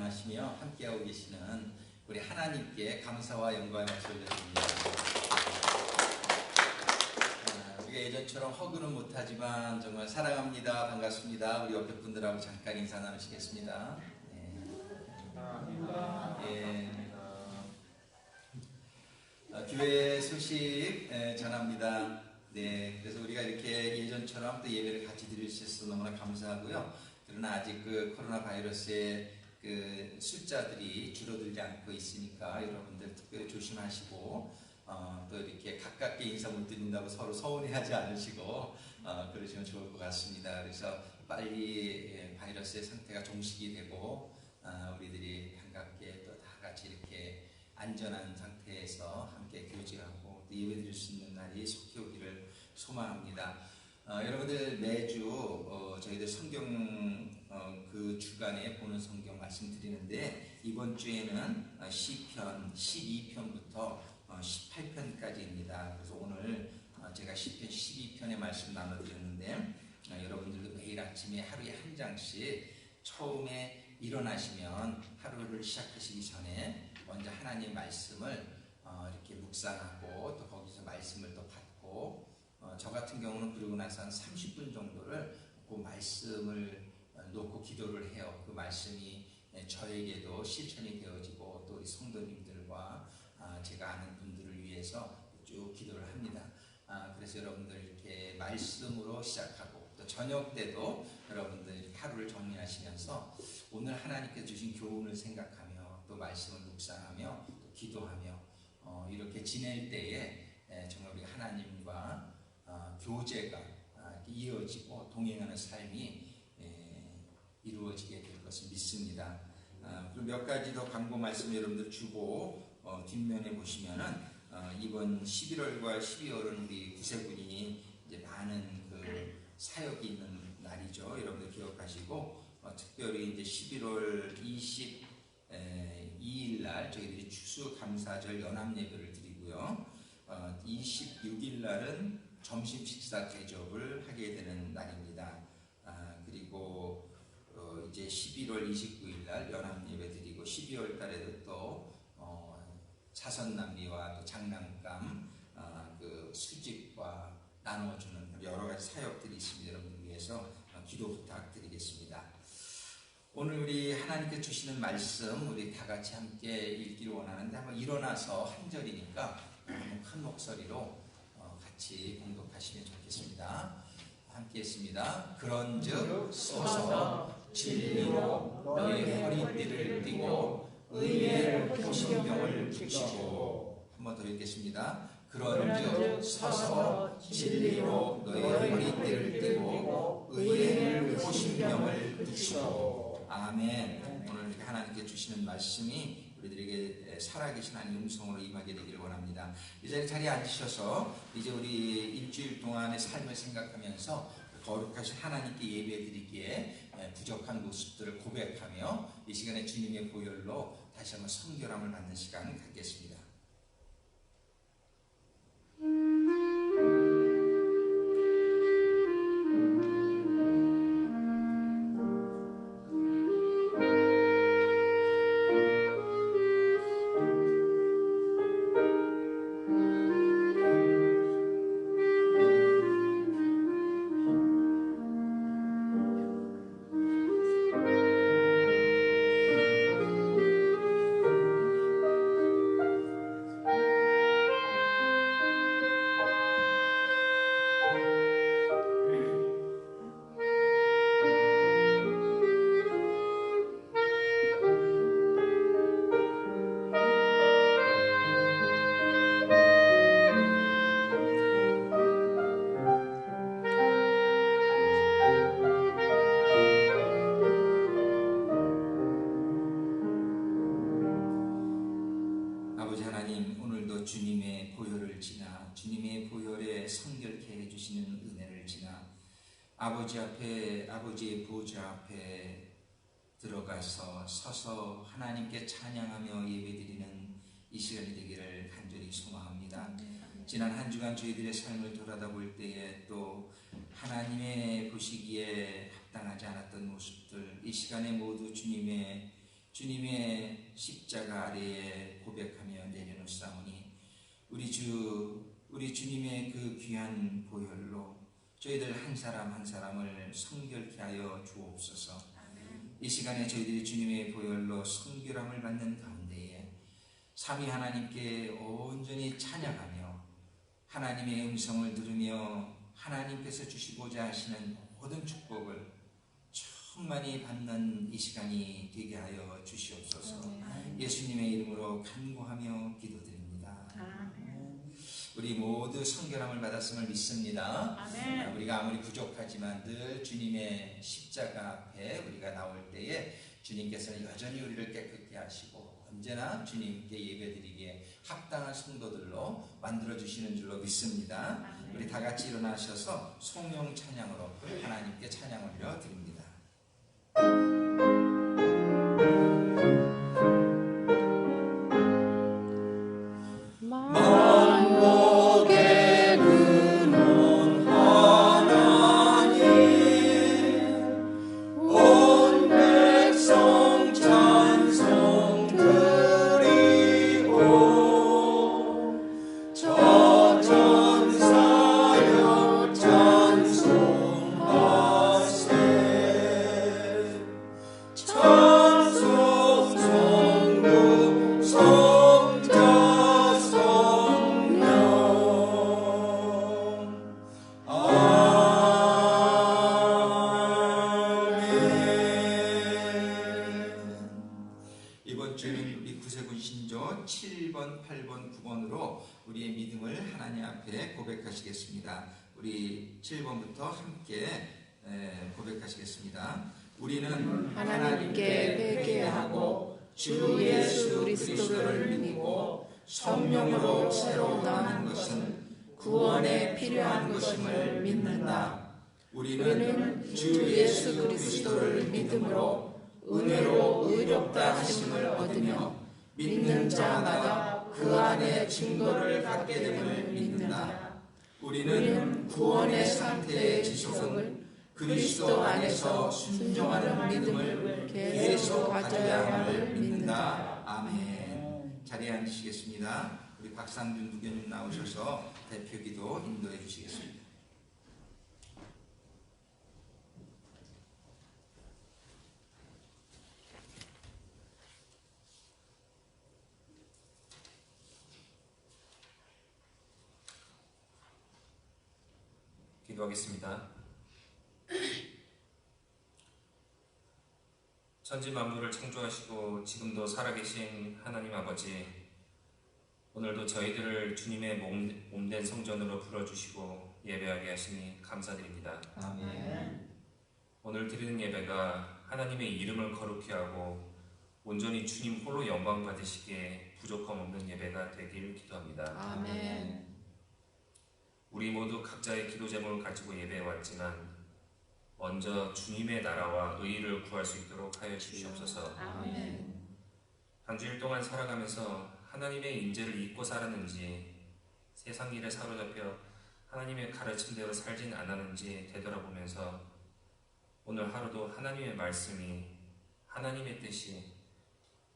원하시며 함께하고 계시는 우리 하나님께 감사와 영광의 박수를 드립니다. 우리가 예전처럼 허그는 못하지만 정말 사랑합니다, 반갑습니다. 우리 옆에 분들하고 잠깐 인사 나누시겠습니다. 교회 소식 전합니다. 네, 그래서 우리가 이렇게 예전처럼 또 예배를 같이 드릴 수 있어서 너무나 감사하고요. 그러나 아직 그 코로나 바이러스의 그 숫자들이 줄어들지 않고 있으니까 여러분들 특별히 조심하시고 또 이렇게 가깝게 인사 못 드린다고 서로 서운해하지 않으시고 그러시면 좋을 것 같습니다. 그래서 빨리 바이러스의 상태가 종식이 되고 우리들이 반갑게 또 다 같이 이렇게 안전한 상태에서 함께 교제하고 또 예배드릴 수 있는 날이 속히 오기를 소망합니다. 여러분들 매주 저희들 성경 그 주간에 보는 성경 말씀드리는데 이번 주에는 시편 12편부터 18편까지입니다. 그래서 오늘 제가 시편 12편의 말씀 나눠드렸는데 여러분들도 매일 아침에 하루에 한 장씩 처음에 일어나시면 하루를 시작하시기 전에 먼저 하나님 말씀을 이렇게 묵상하고 또 거기서 말씀을 또 받고 저 같은 경우는 그러고 나서 한 30분 정도를 그 말씀을 놓고 기도를 해요. 그 말씀이 저에게도 실천이 되어지고 또 우리 성도님들과 제가 아는 분들을 위해서 쭉 기도를 합니다. 그래서 여러분들 이렇게 말씀으로 시작하고 또 저녁 때도 여러분들 하루를 정리하시면서 오늘 하나님께서 주신 교훈을 생각하며 또 말씀을 묵상하며 또 기도하며 이렇게 지낼 때에 정말 우리 하나님과 교제가 이어지고 동행하는 삶이 이루어지게 될 것을 믿습니다. 그리고 몇 가지 더 광고 말씀 여러분들 주고 뒷면에 보시면은 이번 11월과 12월은 우리 구세군이 이제 많은 그 사역이 있는 날이죠. 여러분들 기억하시고 특별히 이제 11월 22일 날 저희들이 추수감사절 연합예배를 드리고요. 26일 날은 점심 식사 대접을 하게 되는 날입니다. 그리고 이제 11월 29일 날 연합예배 드리고 12월 달에도 또 사선남미와 또 장난감 그 수집과 나눠주는 여러 가지 사역들이 있습니다. 여러분들 위해서 기도 부탁드리겠습니다. 오늘 우리 하나님께 주시는 말씀 우리 다 같이 함께 읽기를 원하는데 한번 일어나서 한 절이니까 큰 목소리로 같이 공독하시면 좋겠습니다. 함께 했습니다. 그런즉 서서 진리로 너희 허리띠를 띠고 의의 보신경을 붙이고 한 번 더 읽겠습니다. 그런즉 서서 진리로 너희 허리띠를 띠고 의의 보신경을 붙이고 아멘. 오늘 이렇게 하나님께 주시는 말씀이 우리들에게 살아계신 하나님의 음성으로 임하게 되기를 원합니다. 이제 자리에 앉으셔서 이제 우리 일주일 동안의 삶을 생각하면서 거룩하신 하나님께 예배드리기에 부족한 모습들을 고백하며 이 시간에 주님의 보혈로 다시 한번 성결함을 받는 시간을 갖겠습니다. 아버지의 보좌 앞에 들어가서 서서 하나님께 찬양하며 예배드리는 이 시간이 되기를 간절히 소망합니다. 지난 한 주간 저희들의 삶을 돌아다 볼 때에 또 하나님의 보시기에 합당하지 않았던 모습들 이 시간에 모두 주님의 주님의 십자가 아래에 고백하며 내려놓사오니 우리 주님의 그 귀한 보혈로 저희들 한 사람 한 사람을 성결케 하여 주옵소서. 이 시간에 저희들이 주님의 보혈로 성결함을 받는 가운데에 삼위 하나님께 온전히 찬양하며 하나님의 음성을 들으며 하나님께서 주시고자 하시는 모든 축복을 충만히 받는 이 시간이 되게 하여 주시옵소서. 예수님의 이름으로 간구하며 기도드립니다. 우리 모두 성결함을 받았음을 믿습니다. 우리가 아무리 부족하지만 늘 주님의 십자가 앞에 우리가 나올 때에 주님께서는 여전히 우리를 깨끗게 하시고 언제나 주님께 예배드리기에 합당한 성도들로 만들어주시는 줄로 믿습니다. 우리 다 같이 일어나셔서 성령 찬양으로 하나님께 찬양 올려 드립니다. 이번 주는 우리 구세군 신조 7번, 8번, 9번으로 우리의 믿음을 하나님 앞에 고백하시겠습니다. 우리 7번부터 함께 고백하시겠습니다. 우리는 하나님께 회개하고 주 예수 그리스도를 믿고 성령으로 새로 나는 것은 구원에 필요한 것임을 믿는다. 우리는 주 예수 그리스도를 믿음으로 은혜로 의롭다 하심을 얻으며 믿는 자마다 그 안에 증거를 갖게 됨을 믿는다. 우리는 구원의 상태의 지속은 그리스도 안에서 순종하는 믿음을 계속 가져야 함을 믿는다. 아멘. 자리에 앉으시겠습니다. 우리 박상준 부교님 나오셔서 대표기도 인도해 주시겠습니다. 기도하겠습니다. 천지 만물을 창조하시고 지금도 살아계신 하나님 아버지, 오늘도 저희들을 주님의 몸된 성전으로 불러주시고 예배하게 하시니 감사드립니다. 아멘. 오늘 드리는 예배가 하나님의 이름을 거룩히 하고 온전히 주님 홀로 영광 받으시기에 부족함 없는 예배가 되길 기도합니다. 아멘. 우리 모두 각자의 기도 제목을 가지고 예배해 왔지만 먼저 주님의 나라와 의의를 구할 수 있도록 하여 주시옵소서. 아멘. 한 주일 동안 살아가면서 하나님의 인재를 잊고 살았는지, 세상 일에 사로잡혀 하나님의 가르침대로 살진 않았는지 되돌아보면서 오늘 하루도 하나님의 말씀이, 하나님의 뜻이,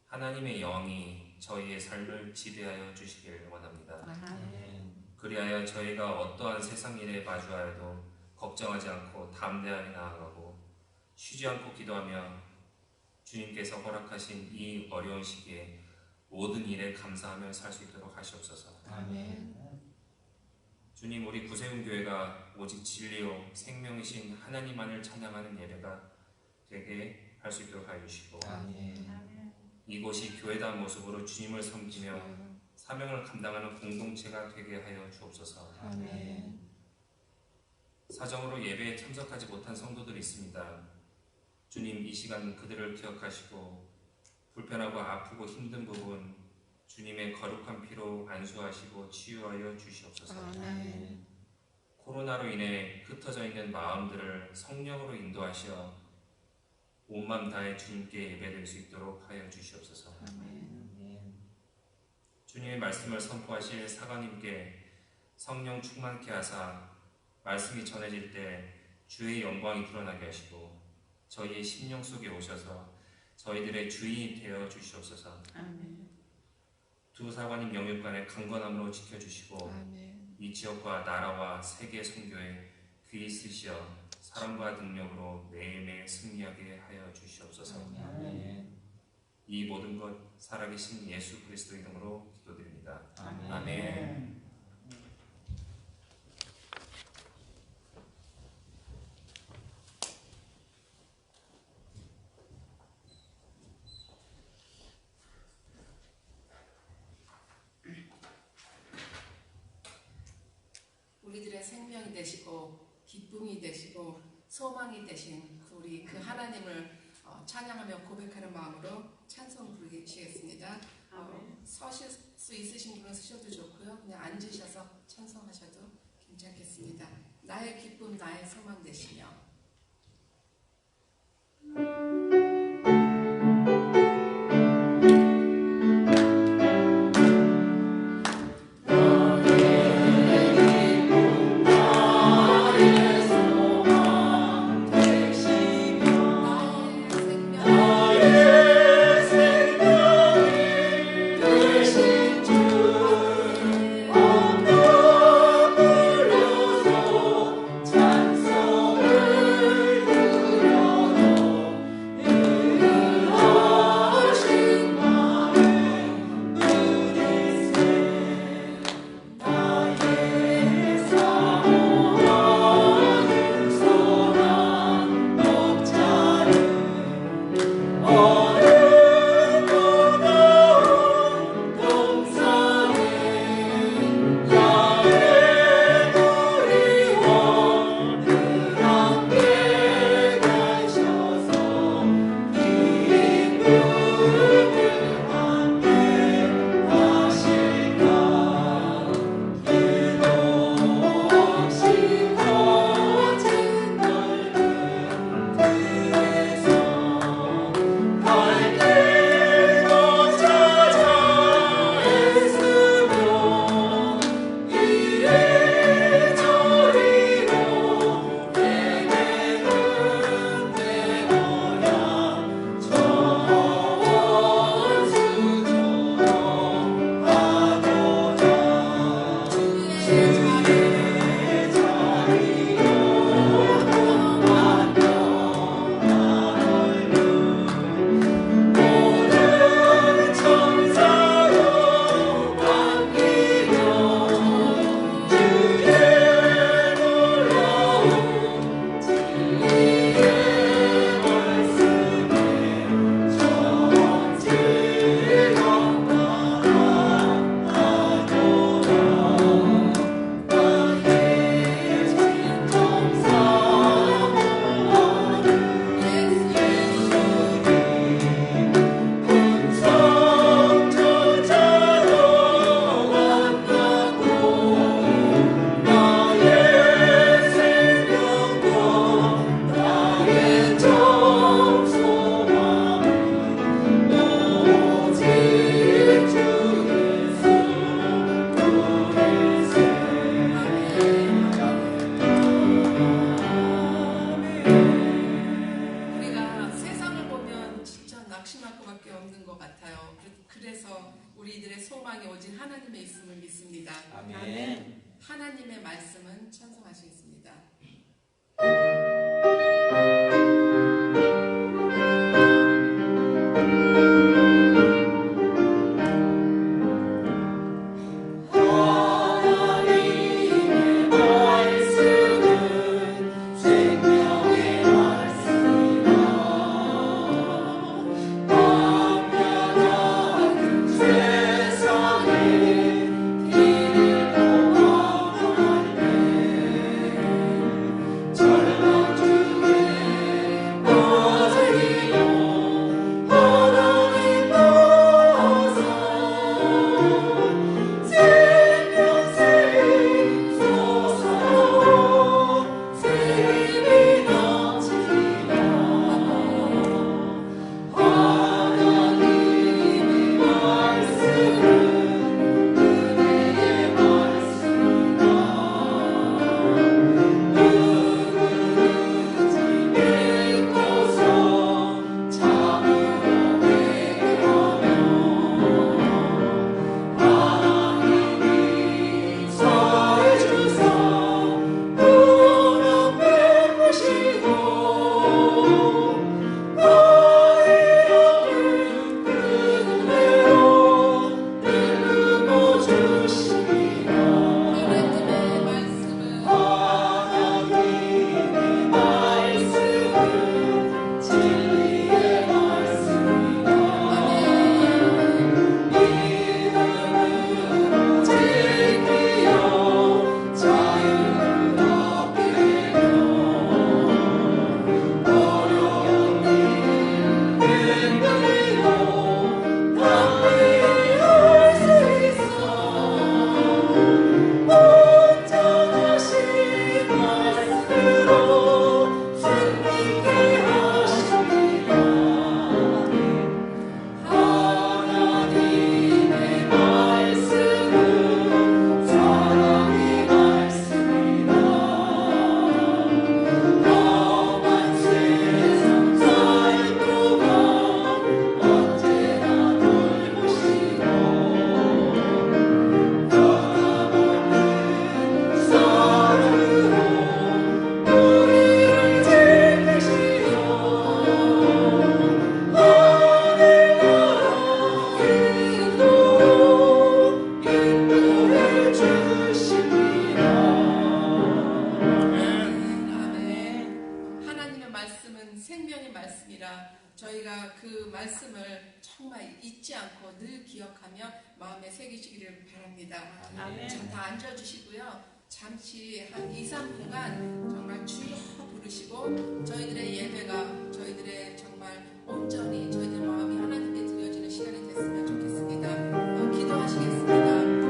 하나님의 영이 저희의 삶을 지배하여 주시길 원합니다. 아멘. 그리하여 저희가 어떠한 세상 일에 마주하여도 걱정하지 않고 담대하게 나아가고 쉬지 않고 기도하며 주님께서 허락하신 이 어려운 시기에 모든 일에 감사하며 살 수 있도록 하시옵소서. 아멘. 주님, 우리 구세군 교회가 오직 진리요 생명이신 하나님만을 찬양하는 예배가 되게 할 수 있도록 하여 주시고, 아멘. 이곳이 교회다운 모습으로 주님을 섬기며 사명을 감당하는 공동체가 되게 하여 주옵소서. 아멘. 사정으로 예배에 참석하지 못한 성도들이 있습니다. 주님, 이 시간 그들을 기억하시고 불편하고 아프고 힘든 부분 주님의 거룩한 피로 안수하시고 치유하여 주시옵소서. 아멘. 코로나로 인해 흩어져 있는 마음들을 성령으로 인도하시어 온 마음 다해 주님께 예배드릴 수 있도록 하여 주시옵소서. 아멘. 주님의 말씀을 선포하실 사관님께 성령 충만케 하사 말씀이 전해질 때 주의 영광이 드러나게 하시고 저희의 심령 속에 오셔서 저희들의 주인이 되어 주시옵소서. 아멘. 두 사관님 영육간에 강건함으로 지켜주시고 아멘. 이 지역과 나라와 세계 선교에 귀히 쓰시어 사랑과 능력으로 매일매일 승리하게 하여 주시옵소서. 아멘. 이 모든 것 살아계신 예수 그리스도 이름으로 기도드립니다. 아멘. 아멘. 우리들의 생명이 되시고 기쁨이 되시고 소망이 되신 우리 그 하나님을 찬양하며 고백하는 마음으로 찬송 부르시겠습니다. 서실 수 있으신 분은 서셔도 좋고요. 그냥 앉으셔서 찬송하셔도 괜찮겠습니다. 나의 기쁨 나의 소망 되시며 우리들의 소망이 오직 하나님에 있음을 믿습니다. 아멘. 하나님의 말씀은 찬송하시겠습니다. 하나님의 우리가 그 말씀을 정말 잊지 않고 늘 기억하며 마음에 새기시기를 바랍니다. 아멘. 자, 다 앉아주시고요. 잠시 한 2, 3분간 정말 주여 부르시고 저희들의 예배가 저희들의 정말 온전히 저희들 마음이 하나님께 드려지는 시간이 됐으면 좋겠습니다. 기도하시겠습니다.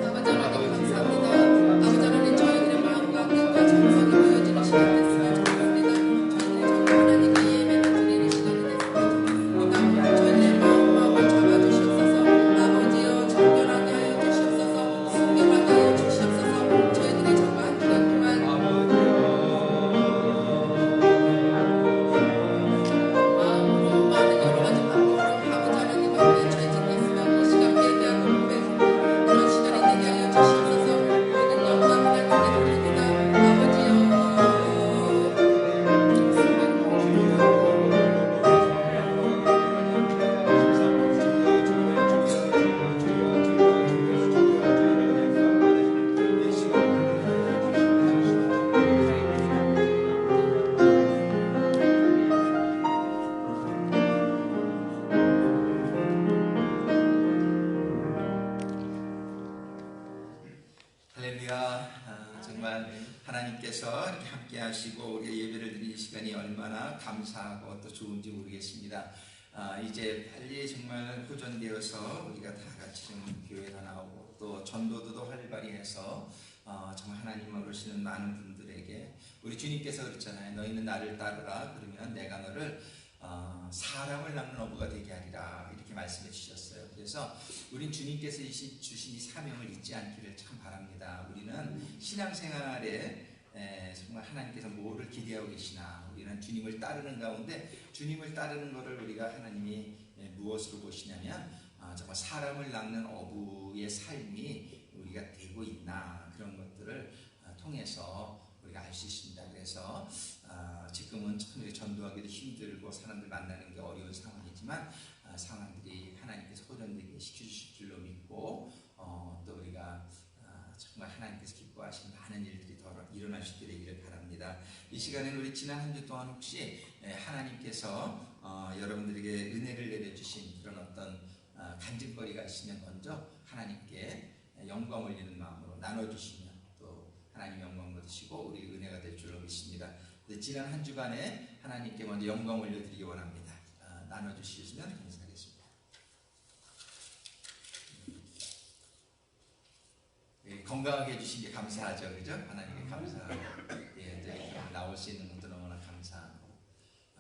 아버지 하나님 감사합니다. 아버지 하나님 저희들의 마음과 뜻과 정성이 모여지는 시간 됐으면 좋겠습니다. 저희들이 정말 하나님께 예배를 드리는 시간이 됐으면 좋겠습니다. 저희들의 마음을 잡아주시옵소서. 아버지여 정결하게 하여 주시옵소서. 순결하게 하여 주시옵소서. 저희들이 정말 한 주간 동안 마음으로 많은 여러 가지 방법으로 아버지 하나님 앞에 죄짓겠으면 이 시간 예배하고 고백하고 그런 시간이 되게 하여 주시옵소서. 모든 영광 하나님께 돌립니다. 할렐루야. 정말 하나님께서 이렇게 함께 하시고 우리가 예배를 드리는 시간이 얼마나 감사하고 또 좋은지 모르겠습니다. 이제 빨리 정말 호전되어서 우리가 다 같이 좀 교회가 나오고 또 전도도 활발히 해서 정말 하나님을 오시는 많은 분들에게 우리 주님께서 그랬잖아요. 너희는 나를 따르라. 그러면 내가 너를 사람을 낳는 어부가 되게 하리라. 이렇게 말씀해 주셨어요. 그래서 우린 주님께서 주신 이 사명을 잊지 않기를 참 바랍니다. 우리는 신앙생활에 정말 하나님께서 뭐를 기대하고 계시나, 우리는 주님을 따르는 가운데 주님을 따르는 것을 우리가 하나님이 무엇으로 보시냐면 정말 사람을 낳는 어부의 삶이 우리가 되고 있나, 그런 것들을 통해서 우리가 알 수 있습니다. 그래서 지금은 참 우리 전도하기도 힘들고 사람들 만나는 게 어려운 상황이지만 상황들이 하나님께서 호전되게 시켜주실 줄로 믿고 또 우리가 정말 하나님께서 기뻐하시는 많은 일들이 더 일어날 수 있게 되기를 바랍니다. 이 시간에는 우리 지난 한 주 동안 혹시 하나님께서 여러분들에게 은혜를 내려주신 그런 어떤 간증거리가 있으면 먼저 하나님께 영광 올리는 마음으로 나눠주시면 또 하나님 영광 받으시고 우리 은혜가 될 줄로 믿습니다. 지난 한 주간에 하나님께 먼저 영광 올려드리기 원합니다. 나눠주시면 감사하겠습니다. 건강하게 해주신 게 감사하죠, 그죠? 하나님께 감사하고 나올 수 있는 것도 너무나 감사하고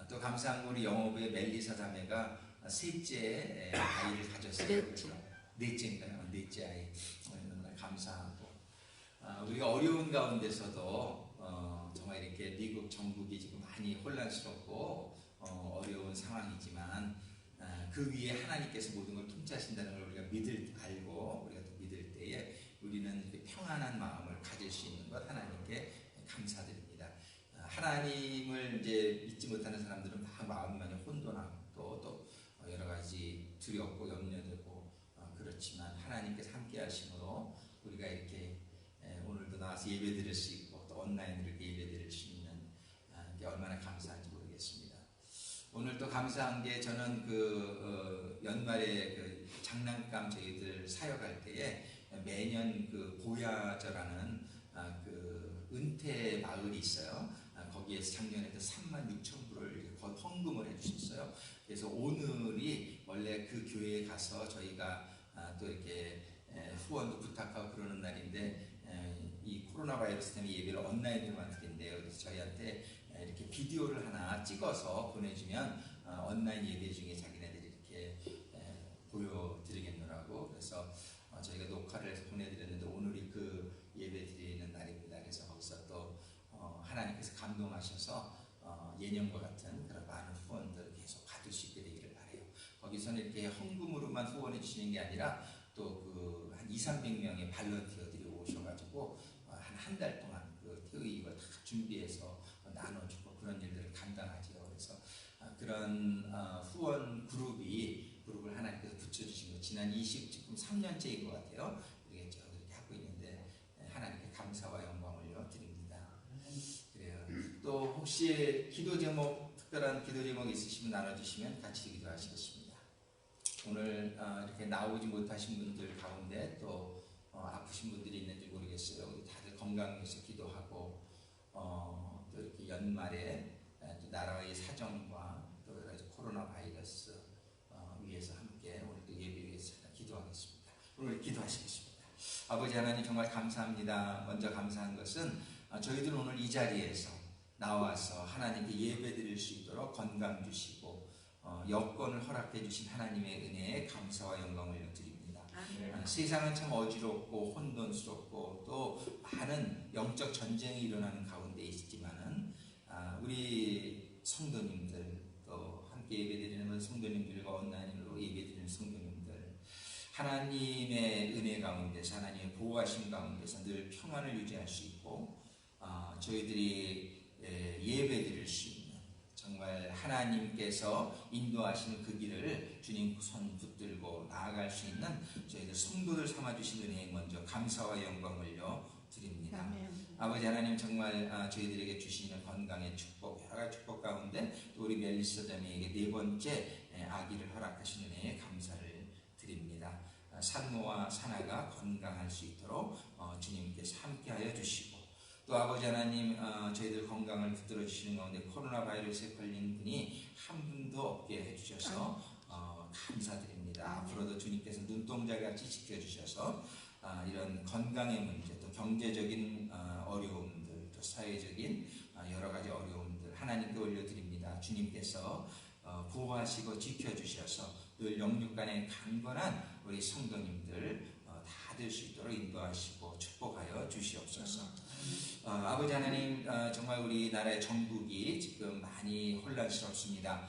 또 감사한 건 우리 영어부의 멜리사 자매가 셋째 아이를 가졌어요. 넷째인가요? 넷째 아이. 너무나 감사하고 우리가 어려운 가운데서도 정말 이렇게 미국 정국이 지금 많이 혼란스럽고 어려운 상황이지만 그 위에 하나님께서 모든 걸 통치하신다는 걸 우리가 알고 우리가 또 믿을 때에 우리는 평안한 마음을 가질 수 있는 것 하나님께 감사드립니다. 하나님을 이제 믿지 못하는 사람들은 막 마음이 많이 혼돈하고 또 여러 가지 두렵고 염려되고 그렇지만 하나님께서 함께 하심으로 우리가 이렇게 오늘도 나와서 예배 드릴 수 있고 또 온라인으로 이렇게 예배 드릴 수 있는 게 얼마나 감사한지 모르겠습니다. 오늘 또 감사한 게 저는 연말에 장난감 저희들 사역할 때에 매년 보야저라는 은퇴 마을이 있어요. 거기에서 작년에 36,000불을 헌금을 해주셨어요. 그래서 오늘이 원래 그 교회에 가서 저희가 또 이렇게 후원도 부탁하고 그러는 날인데 이 코로나 바이러스 때문에 예배를 온라인으로만 드린대요. 그래서 저희한테 이렇게 비디오를 하나 찍어서 보내주면 온라인 예배 중에 자기네들이 이렇게 보여드리겠노라고. 그래서 저희가 녹화를 해서 보내드렸는데 오늘이 그 예배 드리는 날입니다. 그래서 거기서 또 하나님께서 감동하셔서 예년과 같은 그런 많은 후원들을 계속 받을 수 있게 되기를 바라요. 거기서는 이렇게 헌금으로만 후원해 주시는 게 아니라 또 한 200~300명의 발런티어들이 오셔가지고 한 달 동안 퇴의익을 다 준비해서 나눠주고 그런 일들을 감당하죠. 그래서 그런 후원 그룹을 하나님께서 붙여주신 거 지난 지금 3년째인 것 같아요. 이렇게 하고 있는데 하나님께 감사와 영광을 드립니다. 그래요. 또 혹시 기도 제목, 특별한 기도 제목 있으시면 나눠주시면 같이 기도하시겠습니다. 오늘 이렇게 나오지 못하신 분들 가운데 또 아프신 분들이 있는지 모르겠어요. 우리 다들 건강해서 기도하고 또 이렇게 연말에 또 나라의 사정과 또 여러 가지 코로나 바이러스 위해서 함께 오늘도 예배 위해서 기도하겠습니다. 오늘 기도하시겠습니다. 아버지 하나님 정말 감사합니다. 먼저 감사한 것은 저희들 오늘 이 자리에서 나와서 하나님께 예배 드릴 수 있도록 건강 주시고 여건을 허락해 주신 하나님의 은혜에 감사와 영광을 드립니다. 세상은 참 어지럽고 혼돈스럽고 또 많은 영적 전쟁이 일어나는 가운데 있지만은 우리 성도님들 또 함께 예배드리는 성도님들과 온라인으로 예배드리는 성도님들 하나님의 은혜 가운데서 하나님의 보호하심 가운데서 늘 평안을 유지할 수 있고 저희들이 예배드릴 수 있는 정말 하나님께서 인도하시는 그 길을 주님 손 붙들고 나아갈 수 있는 저희들 성도들 삼아주신 은혜에 먼저 감사와 영광을 드립니다. 아버지 하나님 정말 저희들에게 주시는 건강의 축복 여러 가지 축복 가운데 또 우리 멜리사 자매에게 네 번째 아기를 허락하신 은혜에 감사를 드립니다. 산모와 산아가 건강할 수 있도록 주님께서 함께하여 주시고 또 아버지 하나님 저희들 건강을 붙들어 주시는 가운데 코로나 바이러스에 걸린 분이 한 분도 없게 해주셔서 감사드립니다. 앞으로도 주님께서 눈동자같이 지켜주셔서 이런 건강의 문제 또 경제적인 어려움들 또 사회적인 여러 가지 어려움들 하나님께 올려드립니다. 주님께서 보호하시고 지켜주셔서 늘 영육간에 강건한 우리 성도님들 다 될 수 있도록 인도하시고 축복하여 주시옵소서. 아버지 하나님 정말 우리나라의 정국이 지금 많이 혼란스럽습니다.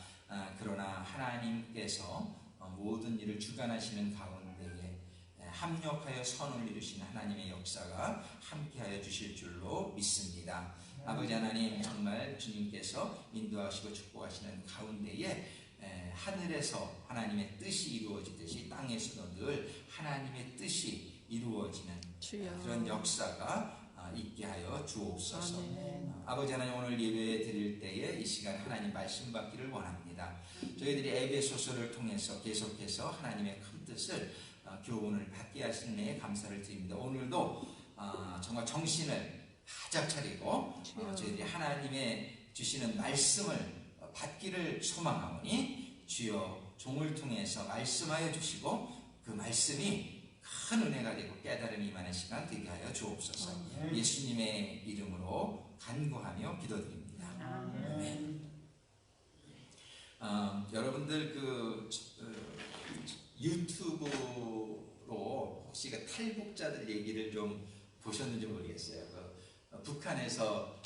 그러나 하나님께서 모든 일을 주관하시는 가운데에 합력하여 선을 이루시는 하나님의 역사가 함께하여 주실 줄로 믿습니다. 아버지 하나님 정말 주님께서 인도하시고 축복하시는 가운데에 하늘에서 하나님의 뜻이 이루어지듯이 땅에서도 늘 하나님의 뜻이 이루어지는 그런 역사가 있게 하여 주옵소서. 아버지 하나님 오늘 예배 드릴 때에 이 시간 하나님 말씀 받기를 원합니다. 저희들이 에베소서를 통해서 계속해서 하나님의 큰 뜻을 교훈을 받게 하시는 은혜에 감사를 드립니다. 오늘도 정말 정신을 바짝 차리고 저희들이 하나님의 주시는 말씀을 받기를 소망하오니 주여 종을 통해서 말씀하여 주시고 그 말씀이 큰 은혜가 되고 깨달음이 임하는 시간 되게 하여 주옵소서. 예수님의 이름으로 간구하며 기도드립니다. 아멘. 여러분들 유튜브로 혹시 탈북자들 얘기를 좀 보셨는지 모르겠어요. 북한에서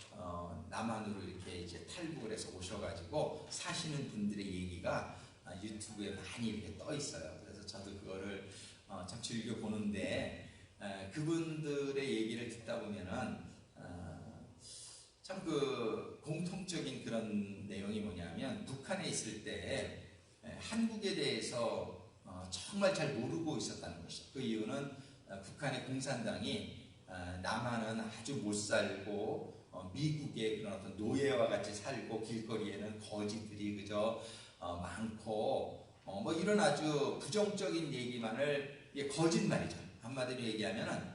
남한으로 이렇게 이제 탈북을 해서 오셔가지고 사시는 분들의 얘기가 유튜브에 많이 이렇게 떠 있어요. 그래서 저도 그거를 참 즐겨 보는데 그분들의 얘기를 듣다 보면은 참 그 공통적인 그런 내용이 뭐냐면 북한에 있을 때 한국에 대해서 정말 잘 모르고 있었다는 것이죠. 그 이유는 북한의 공산당이 남한은 아주 못 살고 미국의 그런 어떤 노예와 같이 살고 길거리에는 거지들이 그저 많고 뭐 이런 아주 부정적인 얘기만을 거짓말이죠. 한마디로 얘기하면은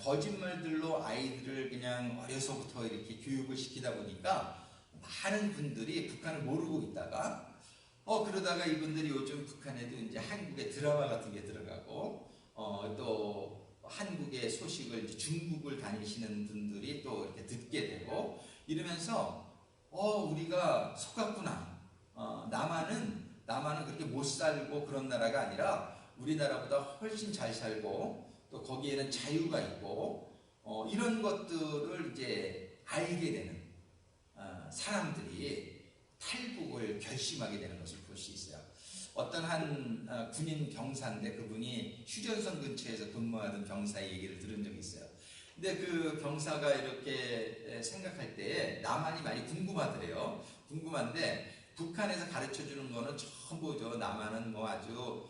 거짓말들로 아이들을 그냥 어려서부터 이렇게 교육을 시키다 보니까 많은 분들이 북한을 모르고 있다가 그러다가 이분들이 요즘 북한에도 이제 한국의 드라마 같은 게 들어가고 또 한국의 소식을 이제 중국을 다니시는 분들이 또 이렇게 듣게 되고 이러면서 우리가 속았구나. 남한은 그렇게 못 살고 그런 나라가 아니라 우리나라보다 훨씬 잘 살고 또 거기에는 자유가 있고 이런 것들을 이제 알게 되는 사람들이 탈북을 결심하게 되는 것을 볼 수 있어요. 어떤 한 군인 병사인데 그분이 휴전선 근처에서 근무하던 병사의 얘기를 들은 적이 있어요. 근데 그 병사가 이렇게 생각할 때 남한이 많이 궁금하더래요. 궁금한데 북한에서 가르쳐주는 거는 전부 남한은 뭐 아주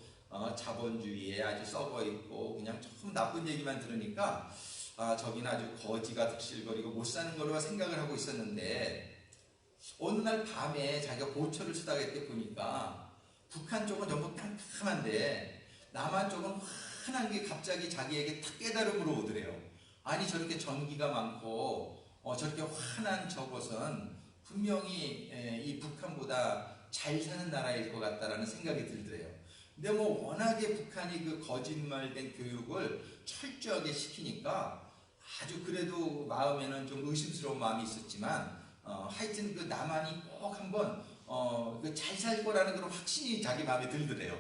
자본주의에 아주 썩어 있고 그냥 좀 나쁜 얘기만 들으니까 저기는 아주 거지가 득실거리고 못 사는 거로 생각을 하고 있었는데 어느 날 밤에 자기가 보초를 쓰다가 이렇게 보니까 북한 쪽은 전부 깜깜한데 남한 쪽은 환한 게 갑자기 자기에게 탁 깨달음으로 오더래요. 아니 저렇게 전기가 많고 저렇게 환한 저곳은 분명히 이 북한보다 잘 사는 나라일 것 같다라는 생각이 들더래요. 근데 뭐 워낙에 북한이 그 거짓말된 교육을 철저하게 시키니까 아주 그래도 마음에는 좀 의심스러운 마음이 있었지만 하여튼 그 남한이 꼭 한번 잘 살 거라는 그런 확신이 자기 마음에 들더래요.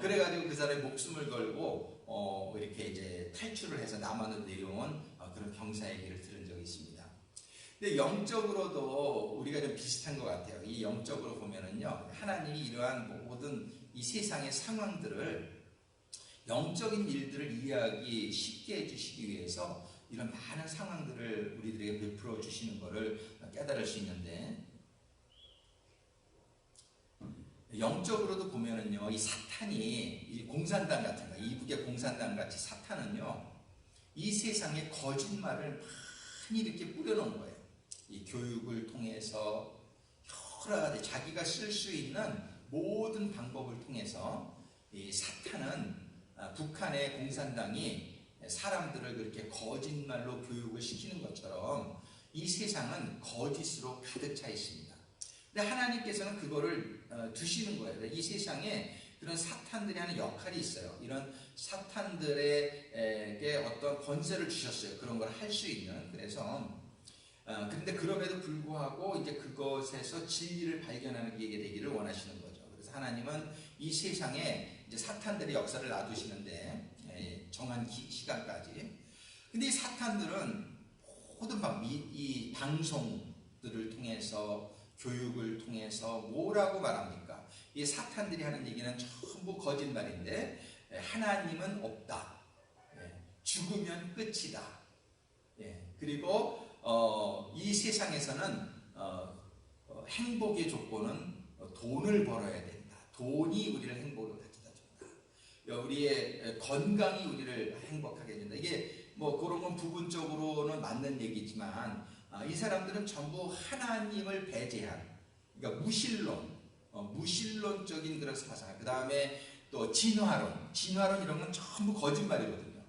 그래가지고 그 사람이 목숨을 걸고 이렇게 이제 탈출을 해서 남한으로 내려온 그런 병사 얘기를 들은 적이 있습니다. 근데 영적으로도 우리가 좀 비슷한 것 같아요. 이 영적으로 보면은요, 하나님이 이러한 모든 이 세상의 상황들을 영적인 일들을 이해하기 쉽게 해주시기 위해서 이런 많은 상황들을 우리들에게 베풀어 주시는 것을 깨달을 수 있는데, 영적으로도 보면은요, 이 사탄이 이 공산당 같은 거, 이북의 공산당 같이 사탄은요, 이 세상에 거짓말을 많이 이렇게 뿌려놓은 거예요. 이 교육을 통해서 여러 가지 자기가 쓸 수 있는 모든 방법을 통해서 이 사탄은 북한의 공산당이 사람들을 그렇게 거짓말로 교육을 시키는 것처럼 이 세상은 거짓으로 가득 차 있습니다. 근데 하나님께서는 그거를 두시는 거예요. 이 세상에 그런 사탄들이 하는 역할이 있어요. 이런 사탄들에게 어떤 권세를 주셨어요. 그런 걸 할 수 있는. 그래서 그런데 그럼에도 불구하고 이제 그것에서 진리를 발견하는 게 되기를 원하시는 거죠. 그래서 하나님은 이 세상에 이제 사탄들의 역사를 놔두시는데 정한 시간까지. 근데 이 사탄들은 모든 이 방송들을 통해서 교육을 통해서 뭐라고 말합니까? 이 사탄들이 하는 얘기는 전부 거짓말인데 하나님은 없다. 죽으면 끝이다. 그리고 이 세상에서는 행복의 조건은 돈을 벌어야 된다. 돈이 우리를 행복으로 가져다 준다. 우리의 건강이 우리를 행복하게 해준다. 이게 뭐 그런 건 부분적으로는 맞는 얘기지만 이 사람들은 전부 하나님을 배제한, 그러니까 무신론적인 그런 사상, 그 다음에 또 진화론 이런 건 전부 거짓말이거든요.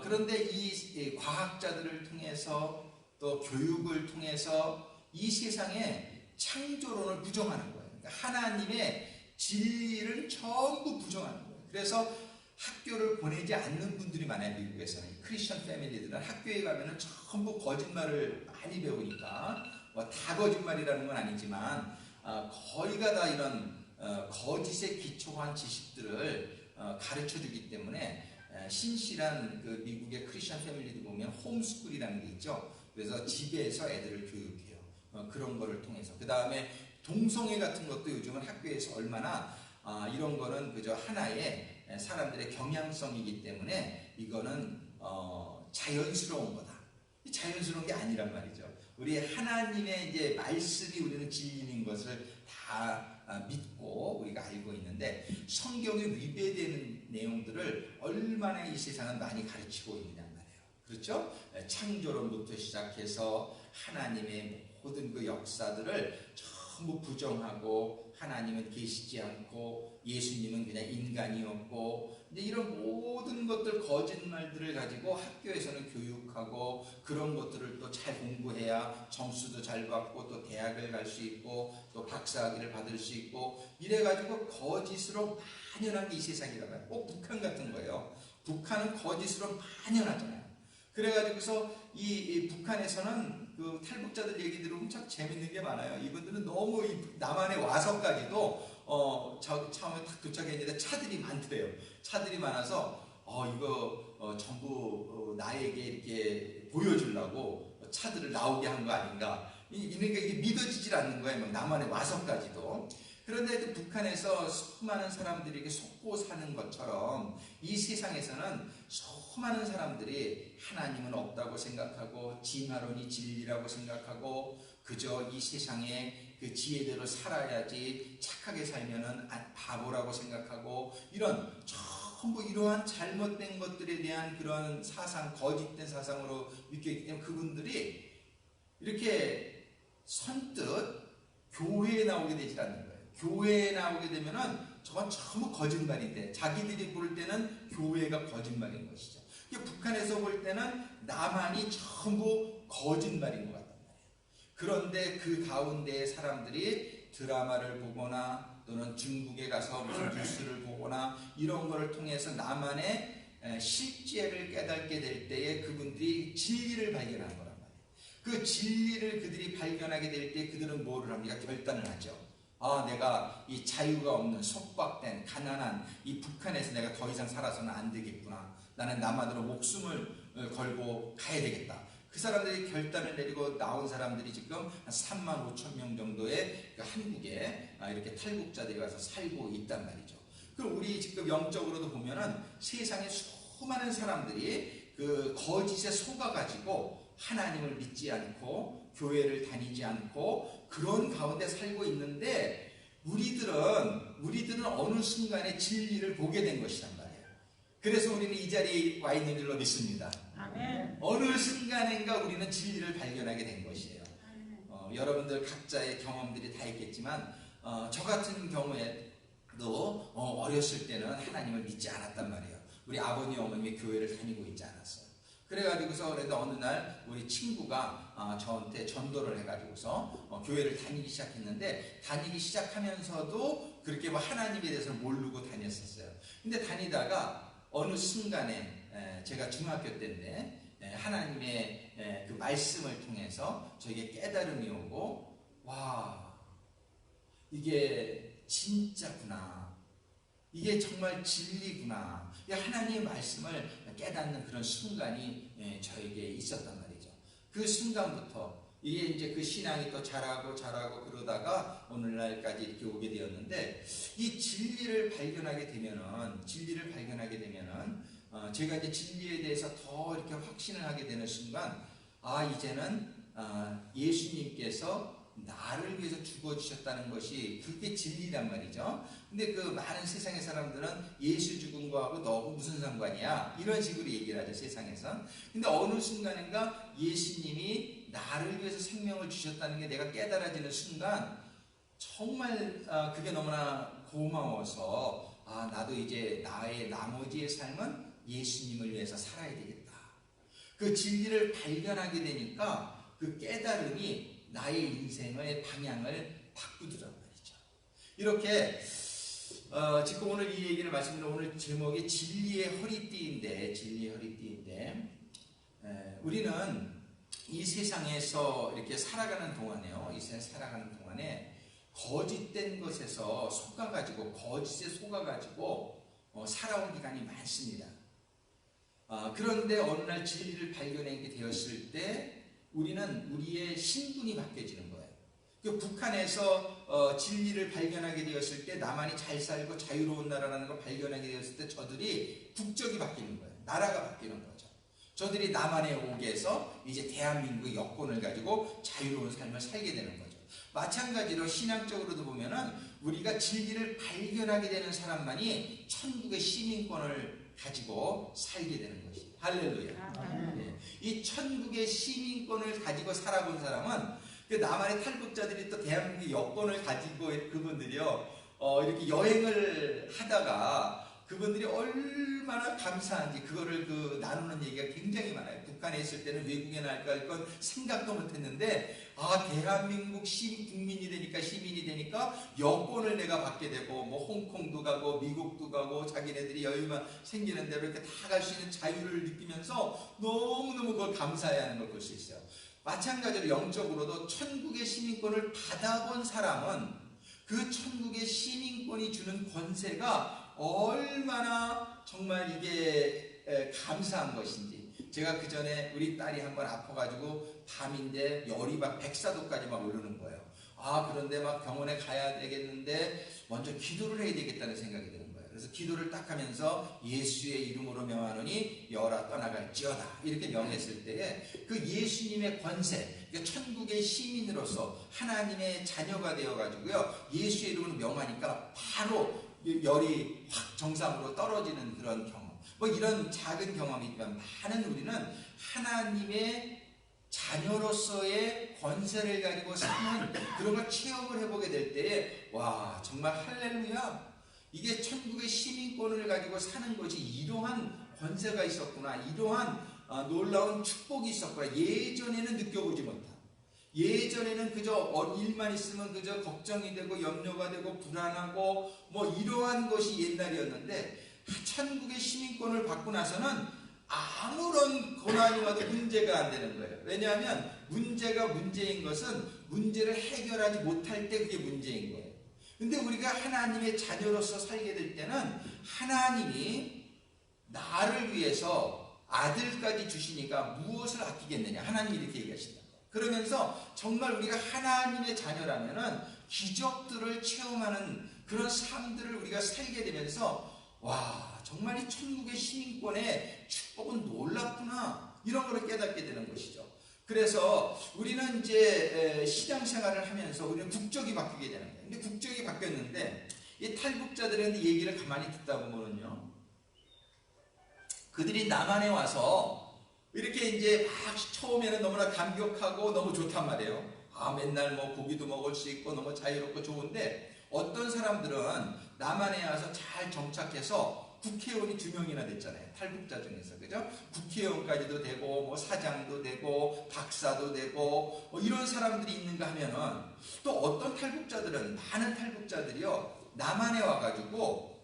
그런데 이 과학자들을 통해서 또 교육을 통해서 이 세상에 창조론을 부정하는 거예요. 그러니까 하나님의 진리를 전부 부정하는 거예요. 그래서 학교를 보내지 않는 분들이 많아요. 미국에서는 크리스천 패밀리들은 학교에 가면은 전부 거짓말을 많이 배우니까 뭐 다 거짓말이라는 건 아니지만 거의가 다 이런 거짓에 기초한 지식들을 가르쳐주기 때문에 신실한 그 미국의 크리스천 패밀리들 보면 홈스쿨이라는 게 있죠. 그래서 집에서 애들을 교육해요. 그런 거를 통해서. 그 다음에 동성애 같은 것도 요즘은 학교에서 얼마나 이런 거는 그저 하나의 사람들의 경향성이기 때문에 이거는 자연스러운 거다. 자연스러운 게 아니란 말이죠. 우리 하나님의 이제 말씀이 우리는 진리인 것을 다 믿고 우리가 알고 있는데 성경에 위배되는 내용들을 얼마나 이 세상은 많이 가르치고 있느냐 말이에요. 그렇죠? 창조론부터 시작해서 하나님의 모든 그 역사들을 전부 부정하고 하나님은 계시지 않고 예수님은 그냥 인간이었고 이제 이런 모든 것들 거짓말들을 가지고 학교에서는 교육하고 그런 것들을 또 잘 공부해야 점수도 잘 받고 또 대학을 갈 수 있고 또 박사학위를 받을 수 있고 이래가지고 거짓으로 만연한 게 이 세상이라고 해요. 꼭 북한 같은 거예요. 북한은 거짓으로 만연하잖아요. 그래가지고서 이 북한에서는 그 탈북자들 얘기 들으면 참 재밌는 게 많아요. 이분들은 너무 남한에 와서까지도 처음에 딱 도착했는데 차들이 많더래요. 차들이 많아서 이거 전부 나에게 이렇게 보여주려고 차들을 나오게 한 거 아닌가. 그러니까 이게 믿어지질 않는 거예요. 막 남한에 와서까지도. 그런데 북한에서 수많은 사람들에게 속고 사는 것처럼 이 세상에서는 수많은 사람들이 하나님은 없다고 생각하고 진화론이 진리라고 생각하고 그저 이 세상에 그 지혜대로 살아야지 착하게 살면은 바보라고 생각하고 이런 전부 이러한 잘못된 것들에 대한 그런 사상, 거짓된 사상으로 믿겨있기 때문에 그분들이 이렇게 선뜻 교회에 나오게 되질 않는 거예요. 교회에 나오게 되면은 저건 전부 거짓말인데 자기들이 볼 때는 교회가 거짓말인 것이죠. 북한에서 볼 때는 남한이 전부 거짓말인 것 같단 말이에요. 그런데 그 가운데 사람들이 드라마를 보거나 또는 중국에 가서 무슨 뉴스를 보거나 이런 거를 통해서 남한의 실제를 깨닫게 될 때에 그분들이 진리를 발견하는 거란 말이에요. 그 진리를 그들이 발견하게 될 때 그들은 뭐를 합니까? 결단을 하죠. 내가 이 자유가 없는 속박된 가난한 이 북한에서 내가 더 이상 살아서는 안 되겠구나. 나는 남한으로 목숨을 걸고 가야 되겠다. 그 사람들이 결단을 내리고 나온 사람들이 지금 한 3만 5천 명 정도의 한국에 이렇게 탈북자들이 와서 살고 있단 말이죠. 그럼 우리 지금 영적으로도 보면은 세상에 수많은 사람들이 그 거짓에 속아가지고 하나님을 믿지 않고 교회를 다니지 않고 그런 가운데 살고 있는데 우리들은 어느 순간에 진리를 보게 된 것이란 말이에요. 그래서 우리는 이 자리에 와 있는 줄로 믿습니다. 아멘. 어느 순간인가 우리는 진리를 발견하게 된 것이에요. 여러분들 각자의 경험들이 다 있겠지만 저 같은 경우에도 어렸을 때는 하나님을 믿지 않았단 말이에요. 우리 아버님 어머님이 교회를 다니고 있지 않았어요. 그래가지고서 그런데 어느 날 우리 친구가 저한테 전도를 해가지고서 교회를 다니기 시작했는데 다니기 시작하면서도 그렇게 뭐 하나님에 대해서 모르고 다녔었어요. 근데 다니다가 어느 순간에 제가 중학교 때인데 하나님의 그 말씀을 통해서 저에게 깨달음이 오고 와 이게 진짜구나. 이게 정말 진리구나. 하나님의 말씀을 깨닫는 그런 순간이 저에게 있었단 말이죠. 그 순간부터 이게 이제 그 신앙이 또 자라고 그러다가 오늘날까지 이렇게 오게 되었는데 이 진리를 발견하게 되면은 제가 이제 진리에 대해서 더 이렇게 확신을 하게 되는 순간 이제는 예수님께서 나를 위해서 죽어주셨다는 것이 그게 진리란 말이죠. 근데 그 많은 세상의 사람들은 예수 죽은 거하고 너하고 무슨 상관이야? 이런 식으로 얘기를 하죠, 세상에선. 근데 어느 순간인가 예수님이 나를 위해서 생명을 주셨다는 게 내가 깨달아지는 순간 정말 그게 너무나 고마워서 나도 이제 나의 나머지의 삶은 예수님을 위해서 살아야 되겠다. 그 진리를 발견하게 되니까 그 깨달음이 나의 인생의 방향을 바꾸더란 말이죠. 이렇게 지금 오늘 이 얘기를 말씀드린 오늘 제목이 진리의 허리띠인데 우리는 이 세상에서 이렇게 살아가는 동안에 거짓된 것에서 거짓에 속아가지고 살아온 기간이 많습니다. 그런데 어느 날 진리를 발견하게 되었을 때 우리는 우리의 신분이 바뀌어지는 거예요. 북한에서 진리를 발견하게 되었을 때 남한이 잘 살고 자유로운 나라라는 걸 발견하게 되었을 때 저들이 국적이 바뀌는 거예요. 나라가 바뀌는 거죠. 저들이 남한에 오게 해서 이제 대한민국의 여권을 가지고 자유로운 삶을 살게 되는 거죠. 마찬가지로 신앙적으로도 보면은 우리가 진리를 발견하게 되는 사람만이 천국의 시민권을 가지고 살게 되는 것이에요. 할렐루야. 이 천국의 시민권을 가지고 살아본 사람은 그 남한의 탈북자들이 또 대한민국의 여권을 가지고 그분들이요 이렇게 여행을 하다가 그분들이 얼마나 감사한지 그거를 나누는 얘기가 굉장히 많아요. 북한에 있을 때는 외국에 나갈 건 생각도 못했는데 대한민국 국민이 되니까 시민이 되니까 여권을 내가 받게 되고 뭐 홍콩도 가고 미국도 가고 자기네들이 여유만 생기는 대로 이렇게 다 갈 수 있는 자유를 느끼면서 너무너무 그걸 감사해하는 걸 볼 수 있어요. 마찬가지로 영적으로도 천국의 시민권을 받아본 사람은 그 천국의 시민권이 주는 권세가 얼마나 정말 이게 감사한 것인지. 제가 그 전에 우리 딸이 한번 아파가지고 밤인데 열이 막 104도까지 막 오르는 거예요. 그런데 막 병원에 가야 되겠는데 먼저 기도를 해야 되겠다는 생각이 드는 거예요. 그래서 기도를 딱 하면서 예수의 이름으로 명하노니 열아 떠나갈지어다 이렇게 명했을 때에 그 예수님의 권세, 그러니까 천국의 시민으로서 하나님의 자녀가 되어가지고요 예수의 이름으로 명하니까 바로 열이 확 정상으로 떨어지는 그런 경험. 뭐 이런 작은 경험이지만 우리는 하나님의 자녀로서의 권세를 가지고 사는 그런 걸 체험을 해보게 될 때에 와 정말 할렐루야, 이게 천국의 시민권을 가지고 사는 것이 이러한 권세가 있었구나, 이러한 놀라운 축복이 있었구나. 예전에는 느껴보지 못한, 예전에는 그저 일만 있으면 그저 걱정이 되고 염려가 되고 불안하고 뭐 이러한 것이 옛날이었는데, 천국의 시민권을 받고 나서는 아무런 고난이 와도 문제가 안 되는 거예요. 왜냐하면 문제가 문제인 것은 문제를 해결하지 못할 때 그게 문제인 거예요. 근데 우리가 하나님의 자녀로서 살게 될 때는 하나님이 나를 위해서 아들까지 주시니까 무엇을 아끼겠느냐, 하나님이 이렇게 얘기하신다. 그러면서 정말 우리가 하나님의 자녀라면은 기적들을 체험하는 그런 삶들을 우리가 살게 되면서 와 정말 이 천국의 시민권의 축복은 놀랍구나, 이런 걸 깨닫게 되는 것이죠. 그래서 우리는 이제 신앙생활을 하면서 우리는 국적이 바뀌게 되는 거예요. 근데 국적이 바뀌었는데 이 탈북자들의 얘기를 가만히 듣다 보면요, 그들이 남한에 와서 이렇게 이제 막 처음에는 너무나 감격하고 너무 좋단 말이에요. 맨날 뭐 고기도 먹을 수 있고 너무 자유롭고 좋은데, 어떤 사람들은 남한에 와서 잘 정착해서 국회의원이 2명이나 됐잖아요. 탈북자 중에서. 그죠? 국회의원까지도 되고, 뭐 사장도 되고, 박사도 되고, 뭐 이런 사람들이 있는가 하면은, 또 어떤 탈북자들은, 많은 탈북자들이요, 남한에 와가지고,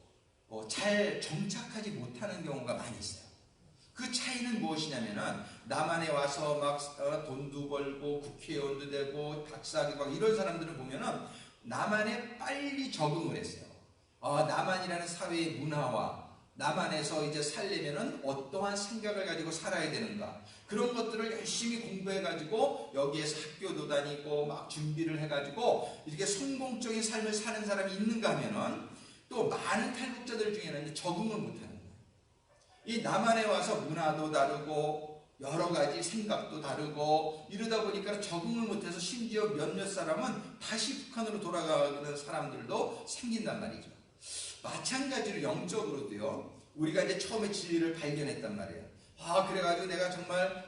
잘 정착하지 못하는 경우가 많이 있어요. 그 차이는 무엇이냐면은, 남한에 와서 막 돈도 벌고, 국회의원도 되고, 박사도 막 이런 사람들을 보면은, 남한에 빨리 적응을 했어요. 남한이라는 사회의 문화와 남한에서 이제 살려면은 어떠한 생각을 가지고 살아야 되는가, 그런 것들을 열심히 공부해가지고 여기에서 학교도 다니고 막 준비를 해가지고 이렇게 성공적인 삶을 사는 사람이 있는가 하면은, 또 많은 탈북자들 중에는 적응을 못하는 거예요. 이 남한에 와서 문화도 다르고 여러 가지 생각도 다르고 이러다 보니까 적응을 못해서 심지어 몇몇 사람은 다시 북한으로 돌아가는 사람들도 생긴단 말이죠. 마찬가지로 영적으로도요, 우리가 이제 처음에 진리를 발견했단 말이에요. 그래가지고 내가 정말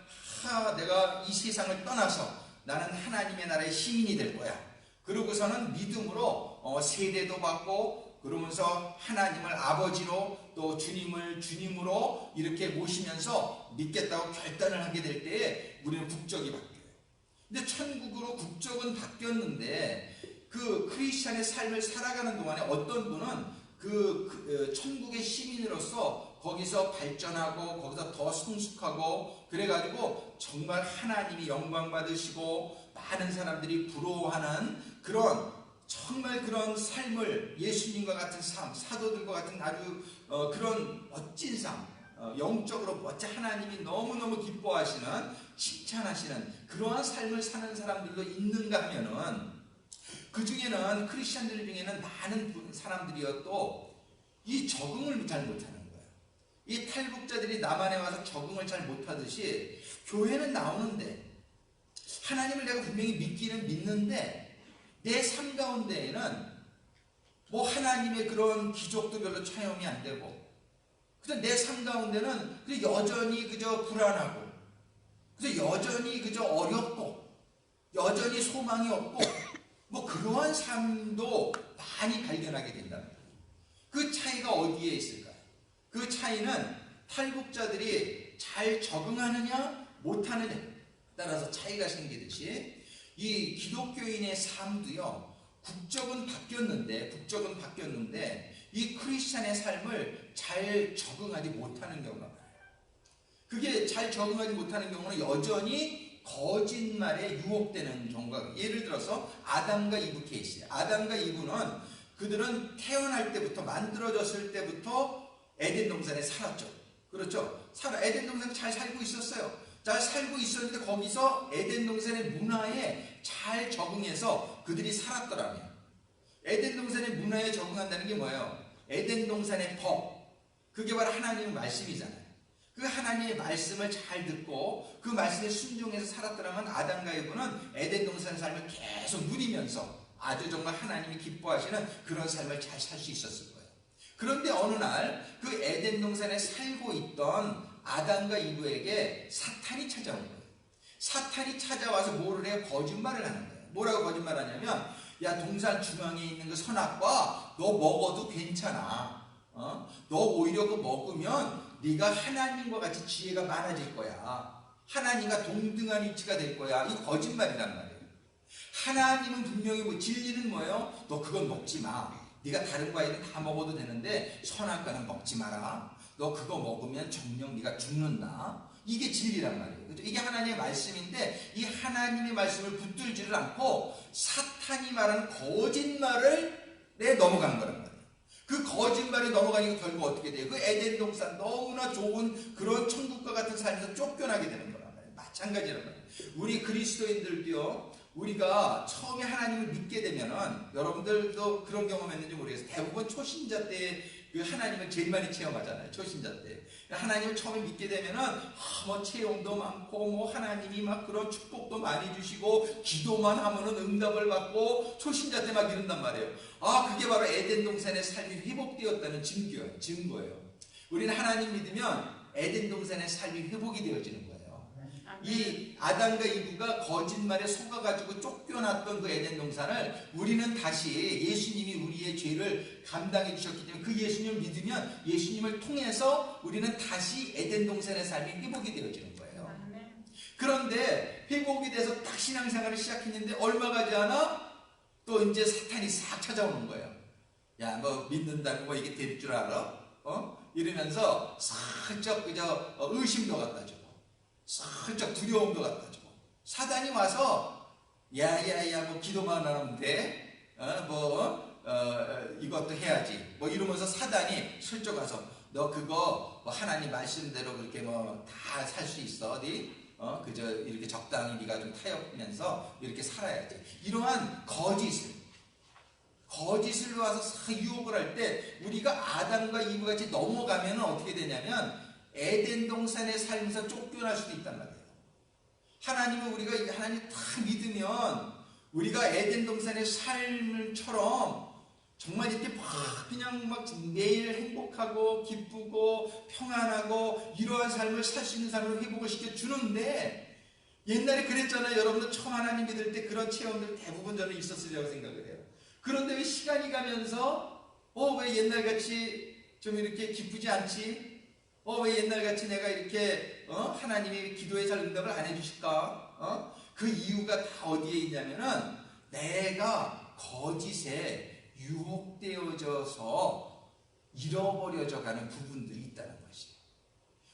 내가 이 세상을 떠나서 나는 하나님의 나라의 시민이 될 거야. 그러고서는 믿음으로 세례도 받고, 그러면서 하나님을 아버지로 또 주님을 주님으로 이렇게 모시면서 믿겠다고 결단을 하게 될 때에 우리는 국적이 바뀌어요. 근데 천국으로 국적은 바뀌었는데 그 크리스찬의 삶을 살아가는 동안에 어떤 분은 천국의 시민으로서 거기서 발전하고 거기서 더 성숙하고 그래가지고 정말 하나님이 영광 받으시고 많은 사람들이 부러워하는 정말 그런 삶을, 예수님과 같은 삶, 사도들과 같은 아주 그런 멋진 삶, 영적으로 멋진, 하나님이 너무너무 기뻐하시는, 칭찬하시는 그러한 삶을 사는 사람들도 있는가 하면은, 그 중에는 크리스천들 중에는 많은 사람들이요 또 이 적응을 잘 못하는 거예요. 이 탈북자들이 남한에 와서 적응을 잘 못하듯이 교회는 나오는데 하나님을 내가 분명히 믿기는 믿는데 내 삶 가운데에는 뭐 하나님의 그런 기적도 별로 체험이 안 되고, 그래서 내 삶 가운데는 여전히 그저 불안하고, 그래서 여전히 그저 어렵고, 여전히 소망이 없고, 뭐 그러한 삶도 많이 발견하게 된답니다. 그 차이가 어디에 있을까요? 그 차이는 탈북자들이 잘 적응하느냐 못하느냐 따라서 차이가 생기듯이 이 기독교인의 삶도요, 국적은 바뀌었는데 이 크리스찬의 삶을 잘 적응하지 못하는 경우가 많아요. 그게 잘 적응하지 못하는 경우는 여전히 거짓말에 유혹되는 경우가, 예를 들어서 아담과 이브 케이스예요. 아담과 이브는 그들은 태어날 때부터, 만들어졌을 때부터 에덴 동산에 살았죠. 그렇죠? 에덴 동산에 잘 살고 있었어요. 잘 살고 있었는데 거기서 에덴 동산의 문화에 잘 적응해서 그들이 살았더라면, 에덴 동산의 문화에 적응한다는 게 뭐예요? 에덴 동산의 법, 그게 바로 하나님의 말씀이잖아요. 그 하나님의 말씀을 잘 듣고 그 말씀에 순종해서 살았더라면 아담과 이브는 에덴 동산 삶을 계속 누리면서 아주 정말 하나님이 기뻐하시는 그런 삶을 잘 살 수 있었을 거예요. 그런데 어느 날 그 에덴 동산에 살고 있던 아담과 이브에게 사탄이 찾아온 거예요. 사탄이 찾아와서 뭐를 해요? 거짓말을 하는 거예요. 뭐라고 거짓말하냐면, 야, 동산 중앙에 있는 그 선악과 너 먹어도 괜찮아. 너 오히려 그 먹으면 네가 하나님과 같이 지혜가 많아질 거야. 하나님과 동등한 위치가 될 거야. 이거 거짓말이란 말이에요. 하나님은 분명히 진리는 뭐예요? 너 그건 먹지 마. 네가 다른 과일은 다 먹어도 되는데 선악과는 먹지 마라. 너 그거 먹으면 정녕 네가 죽는다. 이게 진리란 말이에요. 그렇죠? 이게 하나님의 말씀인데 이 하나님의 말씀을 붙들지를 않고 사탄이 말하는 거짓말을 넘어간 거란 말이에요. 그 거짓말에 넘어가니까 결국 어떻게 돼요? 그 에덴 동산 너무나 좋은 그런 천국과 같은 삶에서 쫓겨나게 되는 거란 말이에요. 마찬가지란 말이에요. 우리 그리스도인들도요, 우리가 처음에 하나님을 믿게 되면은, 여러분들도 그런 경험했는지 모르겠어요. 대부분 초신자 때 그 하나님을 제일 많이 체험하잖아요. 초신자 때. 하나님을 처음에 믿게 되면은, 뭐 체험도 많고, 뭐 하나님이 막 그런 축복도 많이 주시고, 기도만 하면은 응답을 받고, 초신자 때 막 이런단 말이에요. 그게 바로 에덴 동산의 삶이 회복되었다는 증거예요. 우리는 하나님 믿으면 에덴 동산의 삶이 회복이 되어지는 거예요. 이 아담과 이브가 거짓말에 속아가지고 쫓겨났던 그 에덴 동산을 우리는 다시 예수님이 우리의 죄를 감당해 주셨기 때문에 그 예수님을 믿으면 예수님을 통해서 우리는 다시 에덴 동산의 삶이 회복이 되어지는 거예요. 그런데 회복이 돼서 딱 신앙생활을 시작했는데 얼마 가지 않아 또 이제 사탄이 싹 찾아오는 거예요. 야, 뭐 믿는다고 뭐 이게 될 줄 알아? 이러면서 살짝 그저 의심도 갖다 주고 살짝 두려움도 갖다 주고 사단이 와서 야야야 뭐 기도만 하면 돼? 이것도 해야지 뭐 이러면서 사단이 슬쩍 와서 너 그거 뭐 하나님 말씀대로 그렇게 뭐 다 살 수 있어 어디? 그저 이렇게 적당히 네가 좀 타협하면서 이렇게 살아야지. 이러한 거짓을 와서 싹 유혹을 할 때 우리가 아담과 이브 같이 넘어가면 어떻게 되냐면 에덴 동산의 삶에서 쫓겨날 수도 있단 말이에요. 하나님은 우리가 하나님 다 믿으면 우리가 에덴 동산의 삶을처럼 정말 이렇게 그냥 막 매일 행복하고 기쁘고 평안하고 이러한 삶을 살 수 있는 삶으로 회복을 시켜주는데 옛날에 그랬잖아요. 여러분들 처음 하나님 믿을 때 그런 체험들 대부분 저는 있었으리라고 생각을 해요. 그런데 왜 시간이 가면서 왜 옛날같이 좀 이렇게 기쁘지 않지? 왜 옛날같이 내가 이렇게 하나님이 기도에 잘 응답을 안 해주실까? 그 이유가 다 어디에 있냐면은 내가 거짓에 유혹되어져서 잃어버려져 가는 부분들이 있다는 것이에요.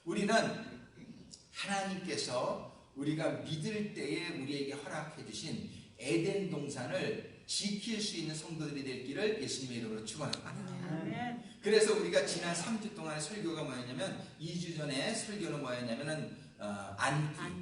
우리는 하나님께서 우리가 믿을 때에 우리에게 허락해 주신 에덴 동산을 지킬 수 있는 성도들이 될 길을 예수님의 이름으로 축원합니다. 그래서 우리가 지난 3주 동안의 설교가 뭐였냐면 2주 전에 설교는 뭐였냐면은 안기.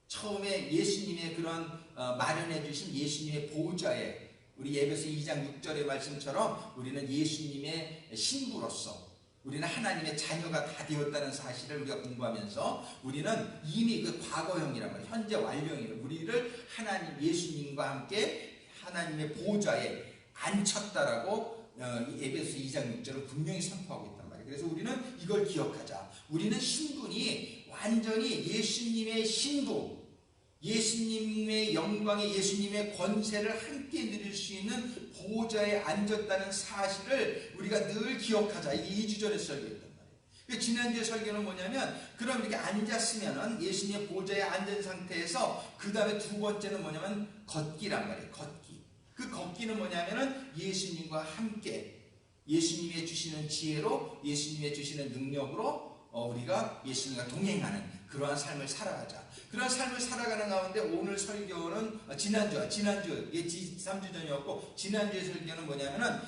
처음에 예수님의 그런 마련해 주신 예수님의 보좌에 우리 에베소 2장 6절의 말씀처럼 우리는 예수님의 신부로서 우리는 하나님의 자녀가 다 되었다는 사실을 우리가 공부하면서 우리는 이미 그 과거형이란 말이에요. 현재 완료형이에요. 우리를 하나님 예수님과 함께 하나님의 보좌에 앉혔다라고 에베소 2장 6절을 분명히 선포하고 있단 말이에요. 그래서 우리는 이걸 기억하자. 우리는 신분이 완전히 예수님의 신부, 예수님의 영광에 예수님의 권세를 함께 누릴 수 있는 보좌에 앉았다는 사실을 우리가 늘 기억하자. 이게 2주 전에 설교했단 말이에요. 지난주에 설교는 뭐냐면 그럼 이렇게 앉았으면은 예수님의 보좌에 앉은 상태에서 그 다음에 두 번째는 뭐냐면 걷기란 말이에요. 걷기. 그 걷기는 뭐냐면은 예수님과 함께 예수님의 주시는 지혜로 예수님의 주시는 능력으로 우리가 예수님과 동행하는 그러한 삶을 살아가자. 그런 삶을 살아가는 가운데 오늘 설교는 지난주 이게 3주 전이었고 지난주의 설교는 뭐냐면은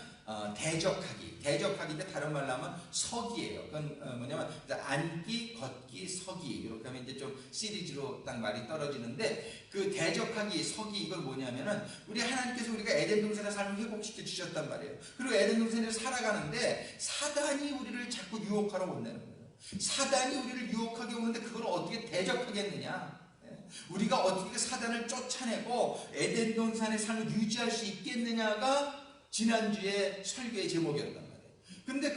대적하기인데 다른 말로 하면 서기예요. 그건 뭐냐면 앉기, 걷기, 서기 이렇게 하면 이제 좀 시리즈로 딱 말이 떨어지는데 그 대적하기, 서기 이걸 뭐냐면은 우리 하나님께서 우리가 에덴 동산의 삶을 회복시켜 주셨단 말이에요. 그리고 에덴 동산에서 살아가는데 사단이 우리를 자꾸 유혹하러 온다는 거예요. 사단이 우리를 유혹하게 오는데 그걸 어떻게 대적하겠느냐? 우리가 어떻게 사단을 쫓아내고 에덴 동산의 삶을 유지할 수 있겠느냐가 지난주에 설교의 제목이었단 말이에요. 근데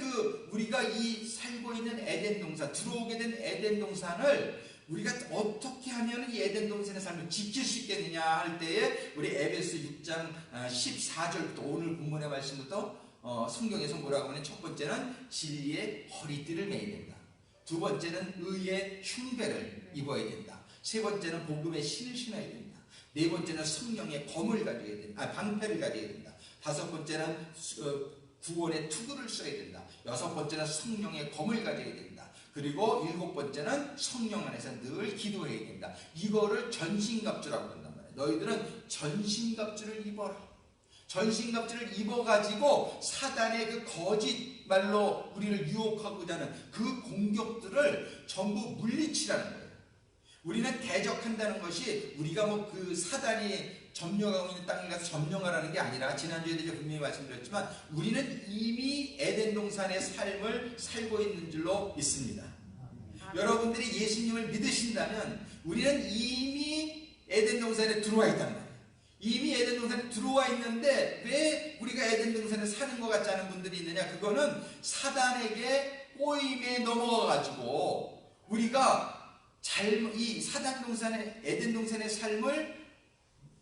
우리가 이 살고 있는 에덴 동산, 들어오게 된 에덴 동산을 우리가 어떻게 하면 이 에덴 동산의 삶을 지킬 수 있겠느냐 할 때에 우리 에베소 6장 14절부터 오늘 본문의 말씀부터 성경에서 뭐라고 하면 첫 번째는 진리의 허리띠를 매야 된다. 두 번째는 의의 흉배를 입어야 된다. 세 번째는 복음의 신을 신어야 된다. 네 번째는 성령의 검을 가져야 된다. 방패를 가져야 된다. 다섯 번째는 구원의 투구를 써야 된다. 여섯 번째는 성령의 검을 가져야 된다. 그리고 일곱 번째는 성령 안에서 늘 기도해야 된다. 이거를 전신갑주라고 한단 말이에요. 너희들은 전신갑주를 입어라. 전신갑주를 입어가지고 사단의 그 거짓말로 우리를 유혹하고자 하는 그 공격들을 전부 물리치라는 거예요. 우리는 대적한다는 것이 우리가 뭐 그 사단이 점령하고 있는 땅에 가서 점령하라는 게 아니라, 지난주에도 이제 분명히 말씀드렸지만 우리는 이미 에덴 동산의 삶을 살고 있는 줄로 믿습니다. 여러분들이 예수님을 믿으신다면 우리는 이미 에덴 동산에 들어와 있단 말이에요. 이미 에덴 동산에 들어와 있는데 왜 우리가 에덴 동산에 사는 것 같지 않은 분들이 있느냐? 그거는 사단에게 꼬임에 넘어가가지고 우리가 이 사단 동산의 에덴 동산의 삶을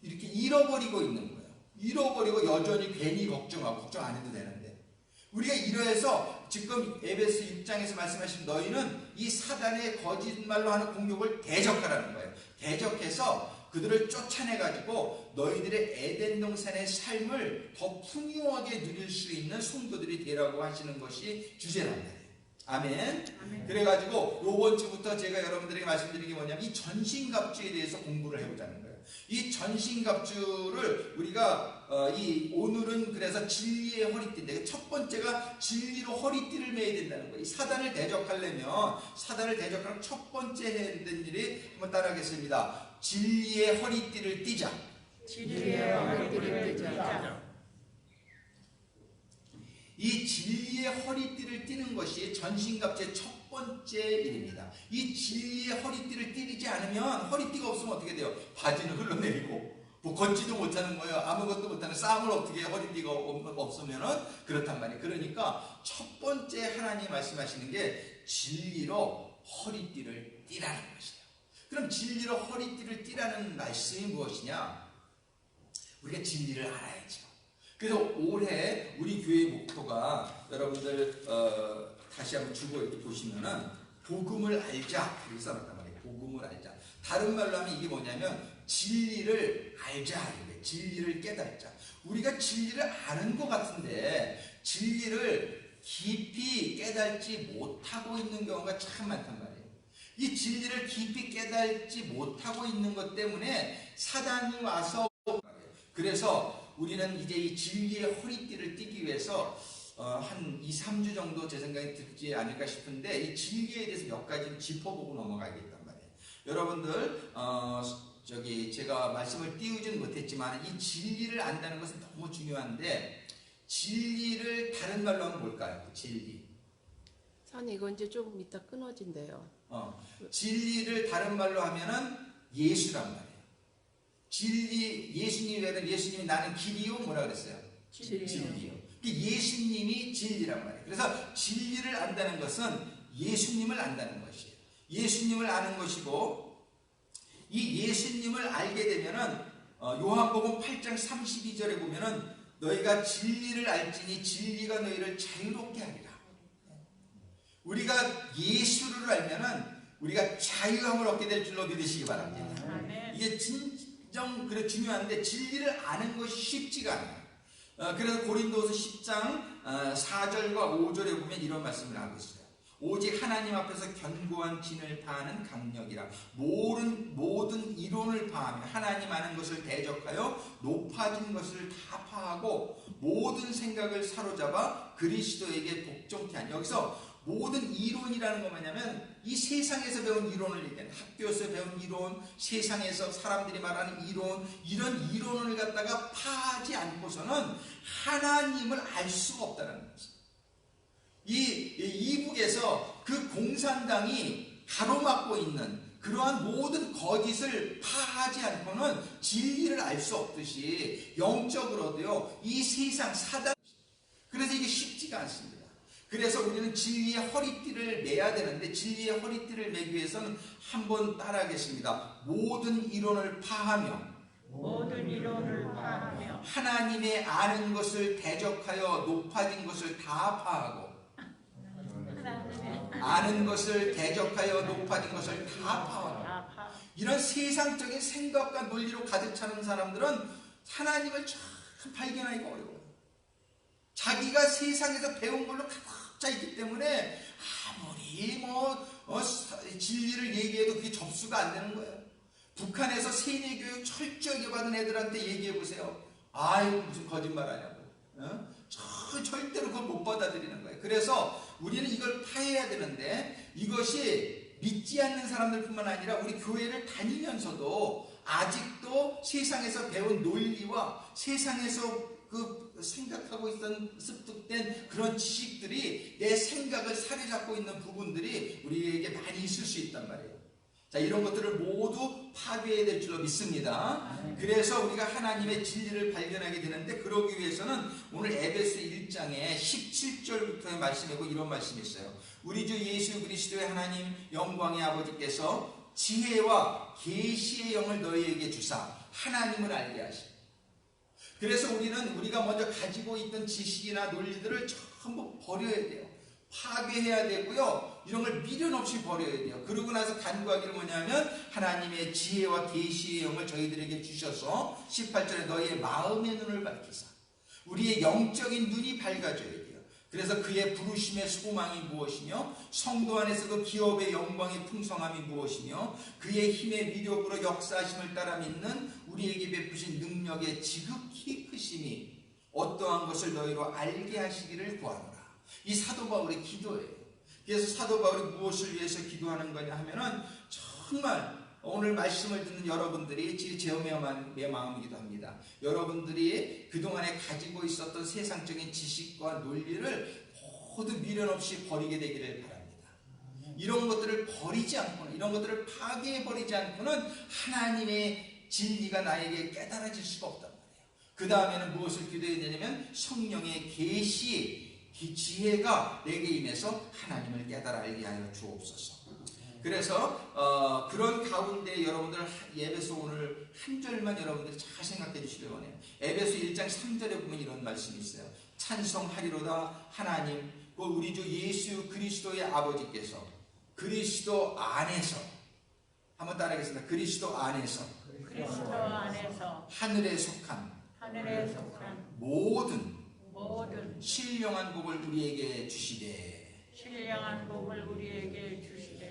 이렇게 잃어버리고 있는 거예요. 잃어버리고 여전히 괜히 걱정 안 해도 되는데, 우리가 이러해서 지금 에베소 6장에서 말씀하신 너희는 이 사단의 거짓말로 하는 공격을 대적하라는 거예요. 대적해서 그들을 쫓아내가지고 너희들의 에덴 동산의 삶을 더 풍요하게 누릴 수 있는 성도들이 되라고 하시는 것이 주제란 말이에요. 아멘. 아멘. 그래가지고 요번 주부터 제가 여러분들에게 말씀드린 게 뭐냐면 이 전신갑주에 대해서 공부를 해보자는 거예요. 이 전신갑주를 우리가 오늘은 그래서 진리의 허리띠인데, 첫 번째가 진리로 허리띠를 매야 된다는 거예요. 이 사단을 대적하려면, 사단을 대적하는 첫 번째 해야 되는 일이, 한번 따라하겠습니다. 진리의 허리띠를 띠자. 진리의 허리띠를 띠자. 이 진리의 허리띠를 띠는 것이 전신갑주의 첫 번째 일입니다. 이 진리의 허리띠를 띠지 않으면, 허리띠가 없으면 어떻게 돼요? 바지는 흘러내리고 뭐 걷지도 못하는 거예요. 아무것도 못하는 쌈을 어떻게 허리띠가 없으면은 그렇단 말이에요. 그러니까 첫 번째 하나님 말씀하시는 게 진리로 허리띠를 띠라는 것이에요. 그럼 진리로 허리띠를 띠라는 말씀이 무엇이냐? 우리가 진리를 알아야죠. 그래서 올해 우리 교회 목표가, 여러분들 다시 한번 주보 이렇게 보시면은 복음을 알자 이렇게 써놨단 말이에요. 복음을 알자. 다른 말로 하면 이게 뭐냐면 진리를 알자, 진리를 깨닫자. 우리가 진리를 아는 것 같은데 진리를 깊이 깨닫지 못하고 있는 경우가 참 많단 말이에요. 이 진리를 깊이 깨닫지 못하고 있는 것 때문에 사단이 와서, 그래서 우리는 이제 이 진리의 허리띠를 띠기 위해서 한 2, 3주 정도 제 생각에 들지 않을까 싶은데, 이 진리에 대해서 몇 가지 짚어보고 넘어가야겠단 말이에요. 여러분들 제가 말씀을 띄우지는 못했지만 이 진리를 안다는 것은 너무 중요한데, 진리를 다른 말로 하면 뭘까요? 진리. 선이 이거 이제 조금 이따 끊어진대요. 진리를 다른 말로 하면은 예수란 말이에요. 진리, 예수님이 나는 길이요, 뭐라 그랬어요? 진리요. 예수님이 진리란 말이에요. 그래서 진리를 안다는 것은 예수님을 안다는 것이에요. 예수님을 아는 것이고, 이 예수님을 알게 되면은 요한복음 8장 32절에 보면은 너희가 진리를 알지니 진리가 너희를 자유롭게 하리라. 우리가 예수를 알면은 우리가 자유함을 얻게 될 줄로 믿으시기 바랍니다. 이게 진정 그래 중요한데, 진리를 아는 것이 쉽지가 않아요. 그래서 고린도서 10장 4절과 5절에 보면 이런 말씀을 하고 있어요. 오직 하나님 앞에서 견고한 진을 파하는 강력이라. 모든 이론을 파하며 하나님 아는 것을 대적하여 높아진 것을 다 파하고 모든 생각을 사로잡아 그리스도에게 복종케 하니. 여기서 모든 이론이라는 건 뭐냐면 이 세상에서 배운 이론을 얘기하는, 학교에서 배운 이론, 세상에서 사람들이 말하는 이론, 이런 이론을 갖다가 파하지 않고서는 하나님을 알 수가 없다는 거죠. 이북에서 그 공산당이 가로막고 있는 그러한 모든 거짓을 파하지 않고는 진리를 알 수 없듯이 영적으로도요, 이 세상 사단, 그래서 이게 쉽지가 않습니다. 그래서 우리는 진리의 허리띠를 매야 되는데 진리의 허리띠를 매기 위해서는 한번 따라하겠습니다. 모든 이론을 파하며 하나님의 아는 것을 대적하여 높아진 것을 다 파하고 아는 것을 대적하여 높아진 것을 다 파하고 이런 세상적인 생각과 논리로 가득 차는 사람들은 하나님을 참 발견하기가 어려워요. 자기가 세상에서 배운 걸로 가득 차 있기 때문에 아무리 진리를 얘기해도 그게 접수가 안 되는 거예요. 북한에서 세뇌교육 철저하게 받은 애들한테 얘기해 보세요. 아이고 무슨 거짓말 하냐고. 절대로 그걸 못 받아들이는 거예요. 그래서 우리는 이걸 파해야 되는데 이것이 믿지 않는 사람들뿐만 아니라 우리 교회를 다니면서도 아직도 세상에서 배운 논리와 세상에서 그 생각하고 있던 습득된 그런 지식들이 내 생각을 사로잡고 있는 부분들이 우리에게 많이 있을 수 있단 말이에요. 자, 이런 것들을 모두 파괴해야 될 줄로 믿습니다. 그래서 우리가 하나님의 진리를 발견하게 되는데 그러기 위해서는 오늘 에베소 1장의 17절부터의 말씀에 이런 말씀이 있어요. 우리 주 예수 그리스도의 하나님 영광의 아버지께서 지혜와 계시의 영을 너희에게 주사 하나님을 알게 하시고 그래서 우리가 먼저 가지고 있던 지식이나 논리들을 전부 버려야 돼요. 파괴해야 되고요. 이런 걸 미련 없이 버려야 돼요. 그러고 나서 간구하기를 뭐냐면 하나님의 지혜와 계시의 영을 저희들에게 주셔서 18절에 너희의 마음의 눈을 밝히사 우리의 영적인 눈이 밝아져야 돼요. 그래서 그의 부르심의 소망이 무엇이며 성도 안에서 그 기업의 영광의 풍성함이 무엇이며 그의 힘의 위력으로 역사하심을 따라 믿는 우리에게 베푸신 능력의 지극히 크심이 어떠한 것을 너희로 알게 하시기를 구하노라. 이 사도 바울의 기도예요. 그래서 사도 바울이 무엇을 위해서 기도하는 거냐 하면은 정말 오늘 말씀을 듣는 여러분들이 제 마음이기도 합니다. 여러분들이 그동안에 가지고 있었던 세상적인 지식과 논리를 모두 미련 없이 버리게 되기를 바랍니다. 이런 것들을 버리지 않고는 이런 것들을 파괴해버리지 않고는 하나님의 진리가 나에게 깨달아질 수가 없단 말이에요. 그 다음에는 무엇을 기도해야 되냐면 성령의 계시 지혜가 내게 임해서 하나님을 깨달아 알게 하여 주옵소서. 그래서 그런 가운데 여러분들 에베소 오늘 한 절만 여러분들이 잘 생각해 주시길 원해요. 에베소 1장 3절에 보면 이런 말씀이 있어요. 찬송하리로다 하나님 우리 주 예수 그리스도의 아버지께서 그리스도 안에서 한번 따라하겠습니다. 그리스도 안에서 하늘에 속한 모든 신령한 복을 우리에게 주시되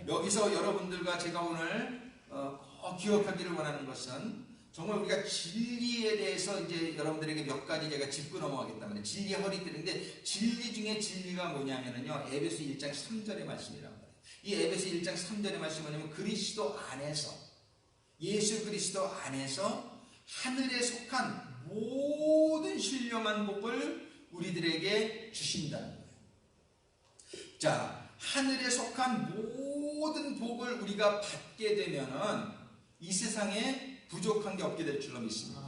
여기서 여러분들과 제가 오늘 기억하기를 원하는 것은 정말 우리가 진리에 대해서 이제 여러분들에게 몇 가지 제가 짚고 넘어가겠다면 진리의 허리띠인데 진리 중에 진리가 뭐냐면요 에베소 1장 3절의 말씀이란 말이에요. 이 에베소 1장 3절의 말씀은 뭐냐면 그리스도 안에서 예수 그리스도 안에서 하늘에 속한 모든 신령한 복을 우리들에게 주신다는 거예요. 자, 하늘에 속한 모든 복을 우리가 받게 되면은 이 세상에 부족한 게 없게 될 줄로 믿습니다.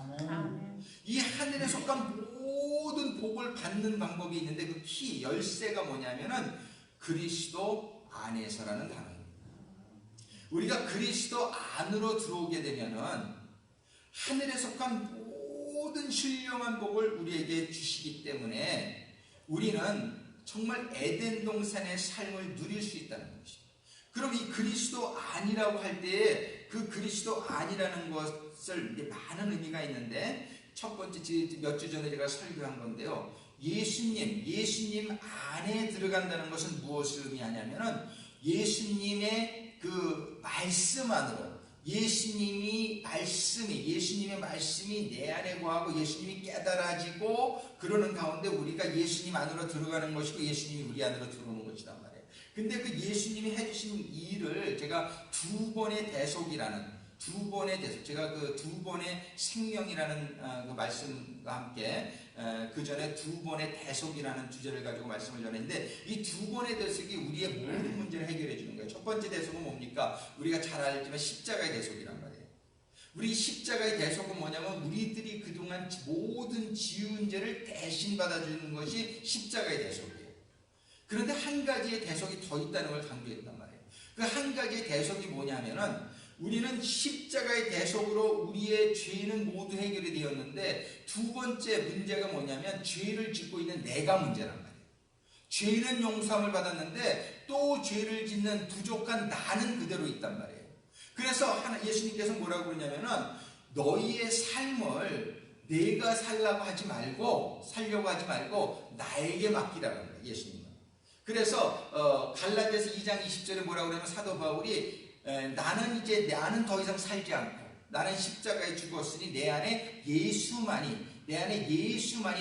이 하늘에 속한 모든 복을 받는 방법이 있는데 그 열쇠가 뭐냐면은 그리스도 안에서라는 단어입니다. 우리가 그리스도 안으로 들어오게 되면은 하늘에 속한 모든 신령한 복을 우리에게 주시기 때문에 우리는 정말 에덴 동산의 삶을 누릴 수 있다는 것입니다. 그럼 이 그리스도 안이라고 할 때 그 그리스도 안이라는 것을 많은 의미가 있는데 첫 번째 몇 주 전에 제가 설교한 건데요. 예수님 안에 들어간다는 것은 무엇을 의미하냐면은 예수님의 그 말씀 안으로 예수님의 말씀이 내 안에 거하고 예수님이 깨달아지고 그러는 가운데 우리가 예수님 안으로 들어가는 것이고 예수님이 우리 안으로 들어오는 것이란 말이에요. 근데 그 예수님이 해주신 일을 제가 두 번의 대속 제가 그 두 번의 생명이라는 그 말씀과 함께 그 전에 두 번의 대속이라는 주제를 가지고 말씀을 전했는데 이 두 번의 대속이 우리의 모든 문제를 해결해 주는 거예요. 첫 번째 대속은 뭡니까? 우리가 잘 알지만 십자가의 대속이란 말이에요. 우리 십자가의 대속은 뭐냐면 우리들이 그동안 모든 지은 죄를 대신 받아주는 것이 십자가의 대속이에요. 그런데 한 가지의 대속이 더 있다는 걸 강조했단 말이에요. 그 한 가지의 대속이 뭐냐면은 우리는 십자가의 대속으로 우리의 죄는 모두 해결이 되었는데 두 번째 문제가 뭐냐면 죄를 짓고 있는 내가 문제란 말이에요. 죄는 용서함을 받았는데 또 죄를 짓는 부족한 나는 그대로 있단 말이에요. 그래서 예수님께서 뭐라고 그러냐면은 너희의 삶을 내가 살려고 하지 말고 나에게 맡기라고 합니다. 예수님은. 그래서 갈라디아서 2장 20절에 뭐라고 그러냐면 사도 바울이 나는 더 이상 살지 않고 나는 십자가에 죽었으니 내 안에 예수만이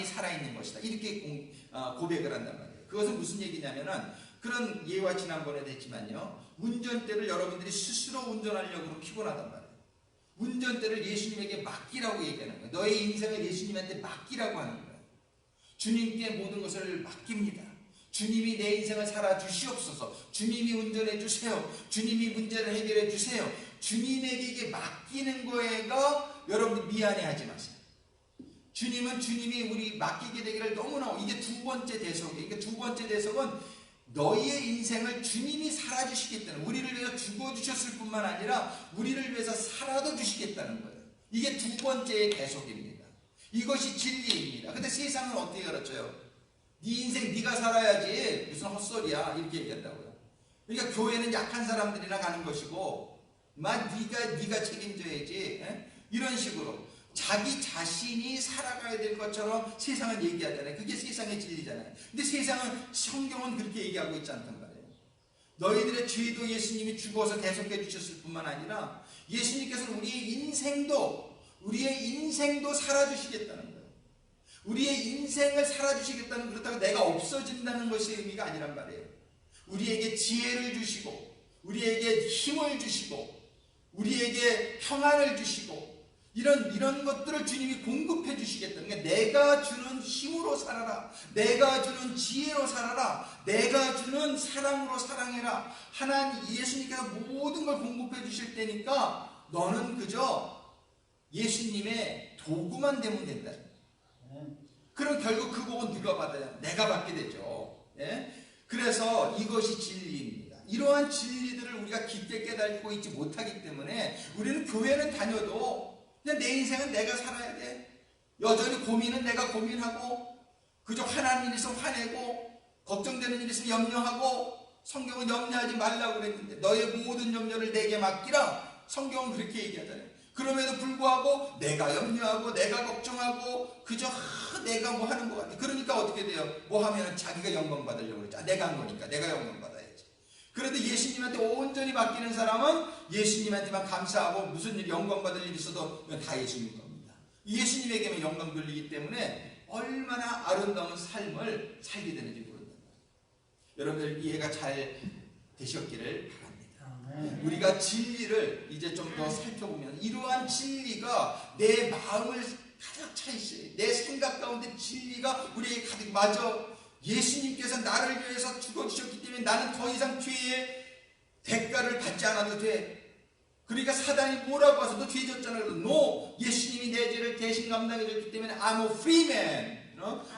살아있는 것이다. 이렇게 고백을 한단 말이에요. 그것은 무슨 얘기냐면은 그런 예와 지난번에도 했지만요. 운전대를 여러분들이 스스로 운전하려고 피곤하단 말이에요. 운전대를 예수님에게 맡기라고 얘기하는 거예요. 너의 인생을 예수님한테 맡기라고 하는 거예요. 주님께 모든 것을 맡깁니다. 주님이 내 인생을 살아주시옵소서. 주님이 운전해 주세요. 주님이 문제를 해결해 주세요. 주님에게 이게 맡기는 거에가 여러분들 미안해하지 마세요. 주님이 우리 맡기게 되기를 너무나 이게 두 번째 대속이에요. 그러니까 두 번째 대속은 너희의 인생을 주님이 살아주시겠다는, 우리를 위해서 죽어주셨을 뿐만 아니라 우리를 위해서 살아도 주시겠다는 거예요. 이게 두 번째의 대속입니다. 이것이 진리입니다. 근데 세상은 어떻게 가르쳐요? 네 인생 네가 살아야지 무슨 헛소리야 이렇게 얘기한다고요. 그러니까 교회는 약한 사람들이나 가는 것이고 네가 책임져야지 이런 식으로 자기 자신이 살아가야 될 것처럼 세상은 얘기하잖아요. 그게 세상의 진리잖아요. 근데 성경은 그렇게 얘기하고 있지 않단 말이에요. 너희들의 죄도 예수님이 죽어서 대속해 주셨을 뿐만 아니라 예수님께서는 우리의 인생도 살아주시겠다는 거예요. 우리의 인생을 살아주시겠다는, 그렇다고 내가 없어진다는 것의 의미가 아니란 말이에요. 우리에게 지혜를 주시고 우리에게 힘을 주시고 우리에게 평안을 주시고 이런 것들을 주님이 공급해 주시겠다. 그러니까 내가 주는 힘으로 살아라. 내가 주는 지혜로 살아라. 내가 주는 사랑으로 사랑해라. 하나님 예수님께서 모든 걸 공급해 주실 때니까 너는 그저 예수님의 도구만 되면 된다. 그럼 결국 그 복은 누가 받아요? 내가 받게 되죠. 그래서 이것이 진리입니다. 이러한 진리들을 우리가 깊게 깨닫고 있지 못하기 때문에 우리는 교회는 다녀도 그냥 내 인생은 내가 살아야 돼. 여전히 고민은 내가 고민하고 그저 화나는 일 있으면 화내고 걱정되는 일 있으면 염려하고, 성경은 염려하지 말라고 그랬는데 너의 모든 염려를 내게 맡기라. 성경은 그렇게 얘기하잖아요. 그럼에도 불구하고 내가 염려하고 내가 걱정하고 그저 내가 뭐 하는 것 같아. 그러니까 어떻게 돼요? 뭐 하면 자기가 영광 받으려고 그러죠. 내가 한 거니까 내가 영광 받아야지. 그런데 예수님한테 온전히 맡기는 사람은 예수님한테만 감사하고 무슨 일 영광 받을 일이 있어도 다 예수님 겁니다. 예수님에게만 영광 돌리기 때문에 얼마나 아름다운 삶을 살게 되는지 모른다. 여러분들 이해가 잘 되셨기를 바랍니다. 우리가 진리를 이제 좀 더 살펴보면 이러한 진리가 내 마음을 가득 차 있어요. 내 생각 가운데 진리가 우리에게 가득, 맞아, 예수님께서 나를 위해서 죽어주셨기 때문에 나는 더 이상 죄의 대가를 받지 않아도 돼. 그러니까 사단이 뭐라고 해서 너 죄 졌잖아. 그래서 no, 예수님이 내 죄를 대신 감당해 줬기 때문에 I'm a free man.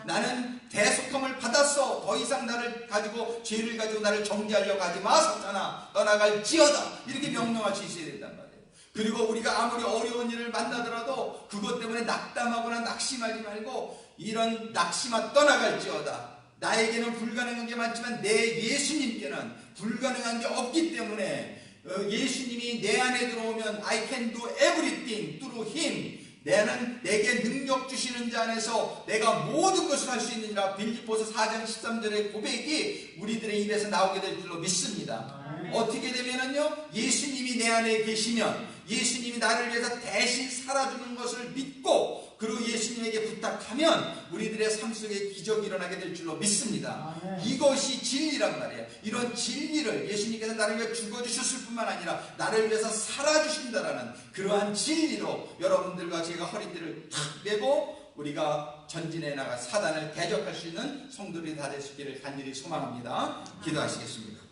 나는 대속함을 받았어. 더 이상 나를 가지고 죄를 가지고 나를 정죄하려고 하지 마. 사탄아 떠나갈지어다. 이렇게 명령할 수 있어야 된단 말이에요. 그리고 우리가 아무리 어려운 일을 만나더라도 그것 때문에 낙담하거나 낙심하지 말고 이런 낙심아 떠나갈지어다. 나에게는 불가능한 게 많지만 내 예수님께는 불가능한 게 없기 때문에 예수님이 내 안에 들어오면 I can do everything through him. 나는 내게 능력 주시는 자 안에서 내가 모든 것을 할 수 있느니라. 빌립보서 4장 13절의 고백이 우리들의 입에서 나오게 될 줄로 믿습니다. 어떻게 되면은요, 예수님이 내 안에 계시면 예수님이 나를 위해서 대신 살아주는 것을 믿고 그리고 예수님에게 부탁하면 우리들의 삶 속에 기적이 일어나게 될 줄로 믿습니다. 이것이 진리란 말이에요. 이런 진리를 예수님께서 나를 위해 죽어주셨을 뿐만 아니라 나를 위해서 살아주신다라는 그러한 진리로 여러분들과 제가 허리띠를 탁 매고 우리가 전진해 나가 사단을 대적할 수 있는 성도들이 다 될 수 있기를 간절히 소망합니다. 기도하시겠습니다.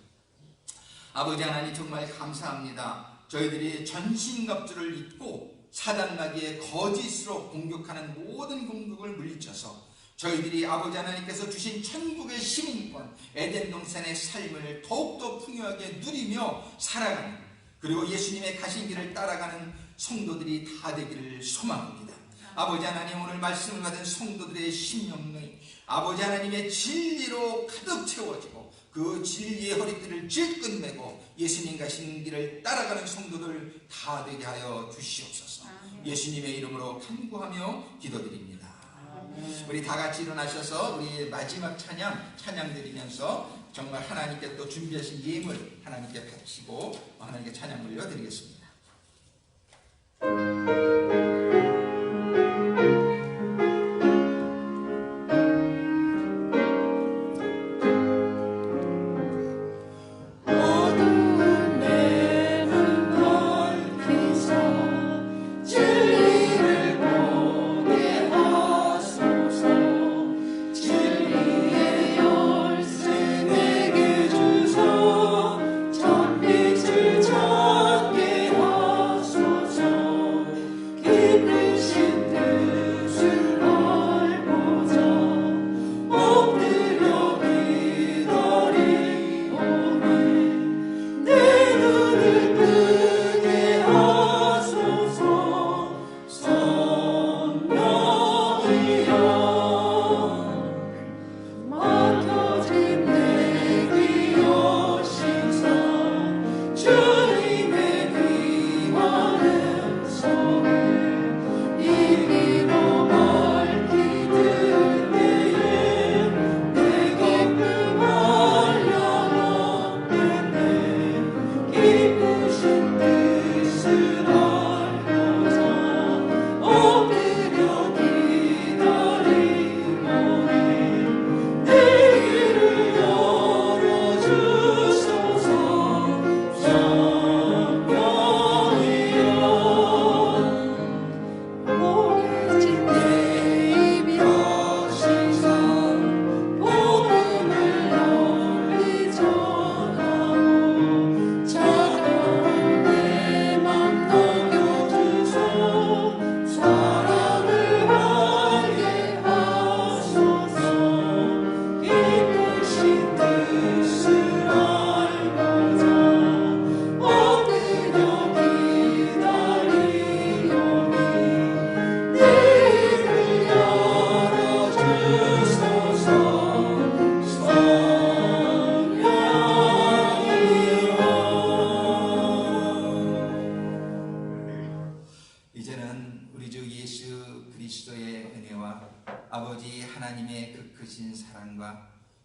아버지 하나님 정말 감사합니다. 저희들이 전신갑주를 입고 사단 마귀의 거짓으로 공격하는 모든 공격을 물리쳐서 저희들이 아버지 하나님께서 주신 천국의 시민권 에덴 동산의 삶을 더욱더 풍요하게 누리며 살아가는, 그리고 예수님의 가신 길을 따라가는 성도들이 다 되기를 소망합니다. 아버지 하나님, 오늘 말씀을 받은 성도들의 심령이 아버지 하나님의 진리로 가득 채워지고 그 진리의 허리띠를 질끈 매고 예수님 가신 길을 따라가는 성도들 다 되게 하여 주시옵소서. 예수님의 이름으로 간구하며 기도드립니다. 우리 다 같이 일어나셔서 우리 마지막 찬양 드리면서 정말 하나님께 또 준비하신 예물 하나님께 바치고 하나님께 찬양 올려드리겠습니다.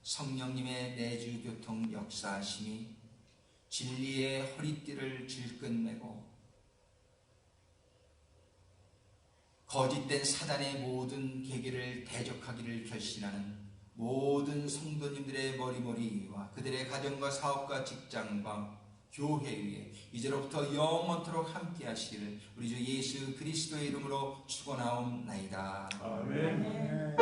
성령님의 내주 교통 역사하심이 진리의 허리띠를 질끈 매고 거짓된 사단의 모든 계기를 대적하기를 결심하는 모든 성도님들의 머리머리와 그들의 가정과 사업과 직장과 교회 위에 이제로부터 영원토록 함께 하시기를 우리 주 예수 그리스도의 이름으로 축원하옵나이다. 아멘.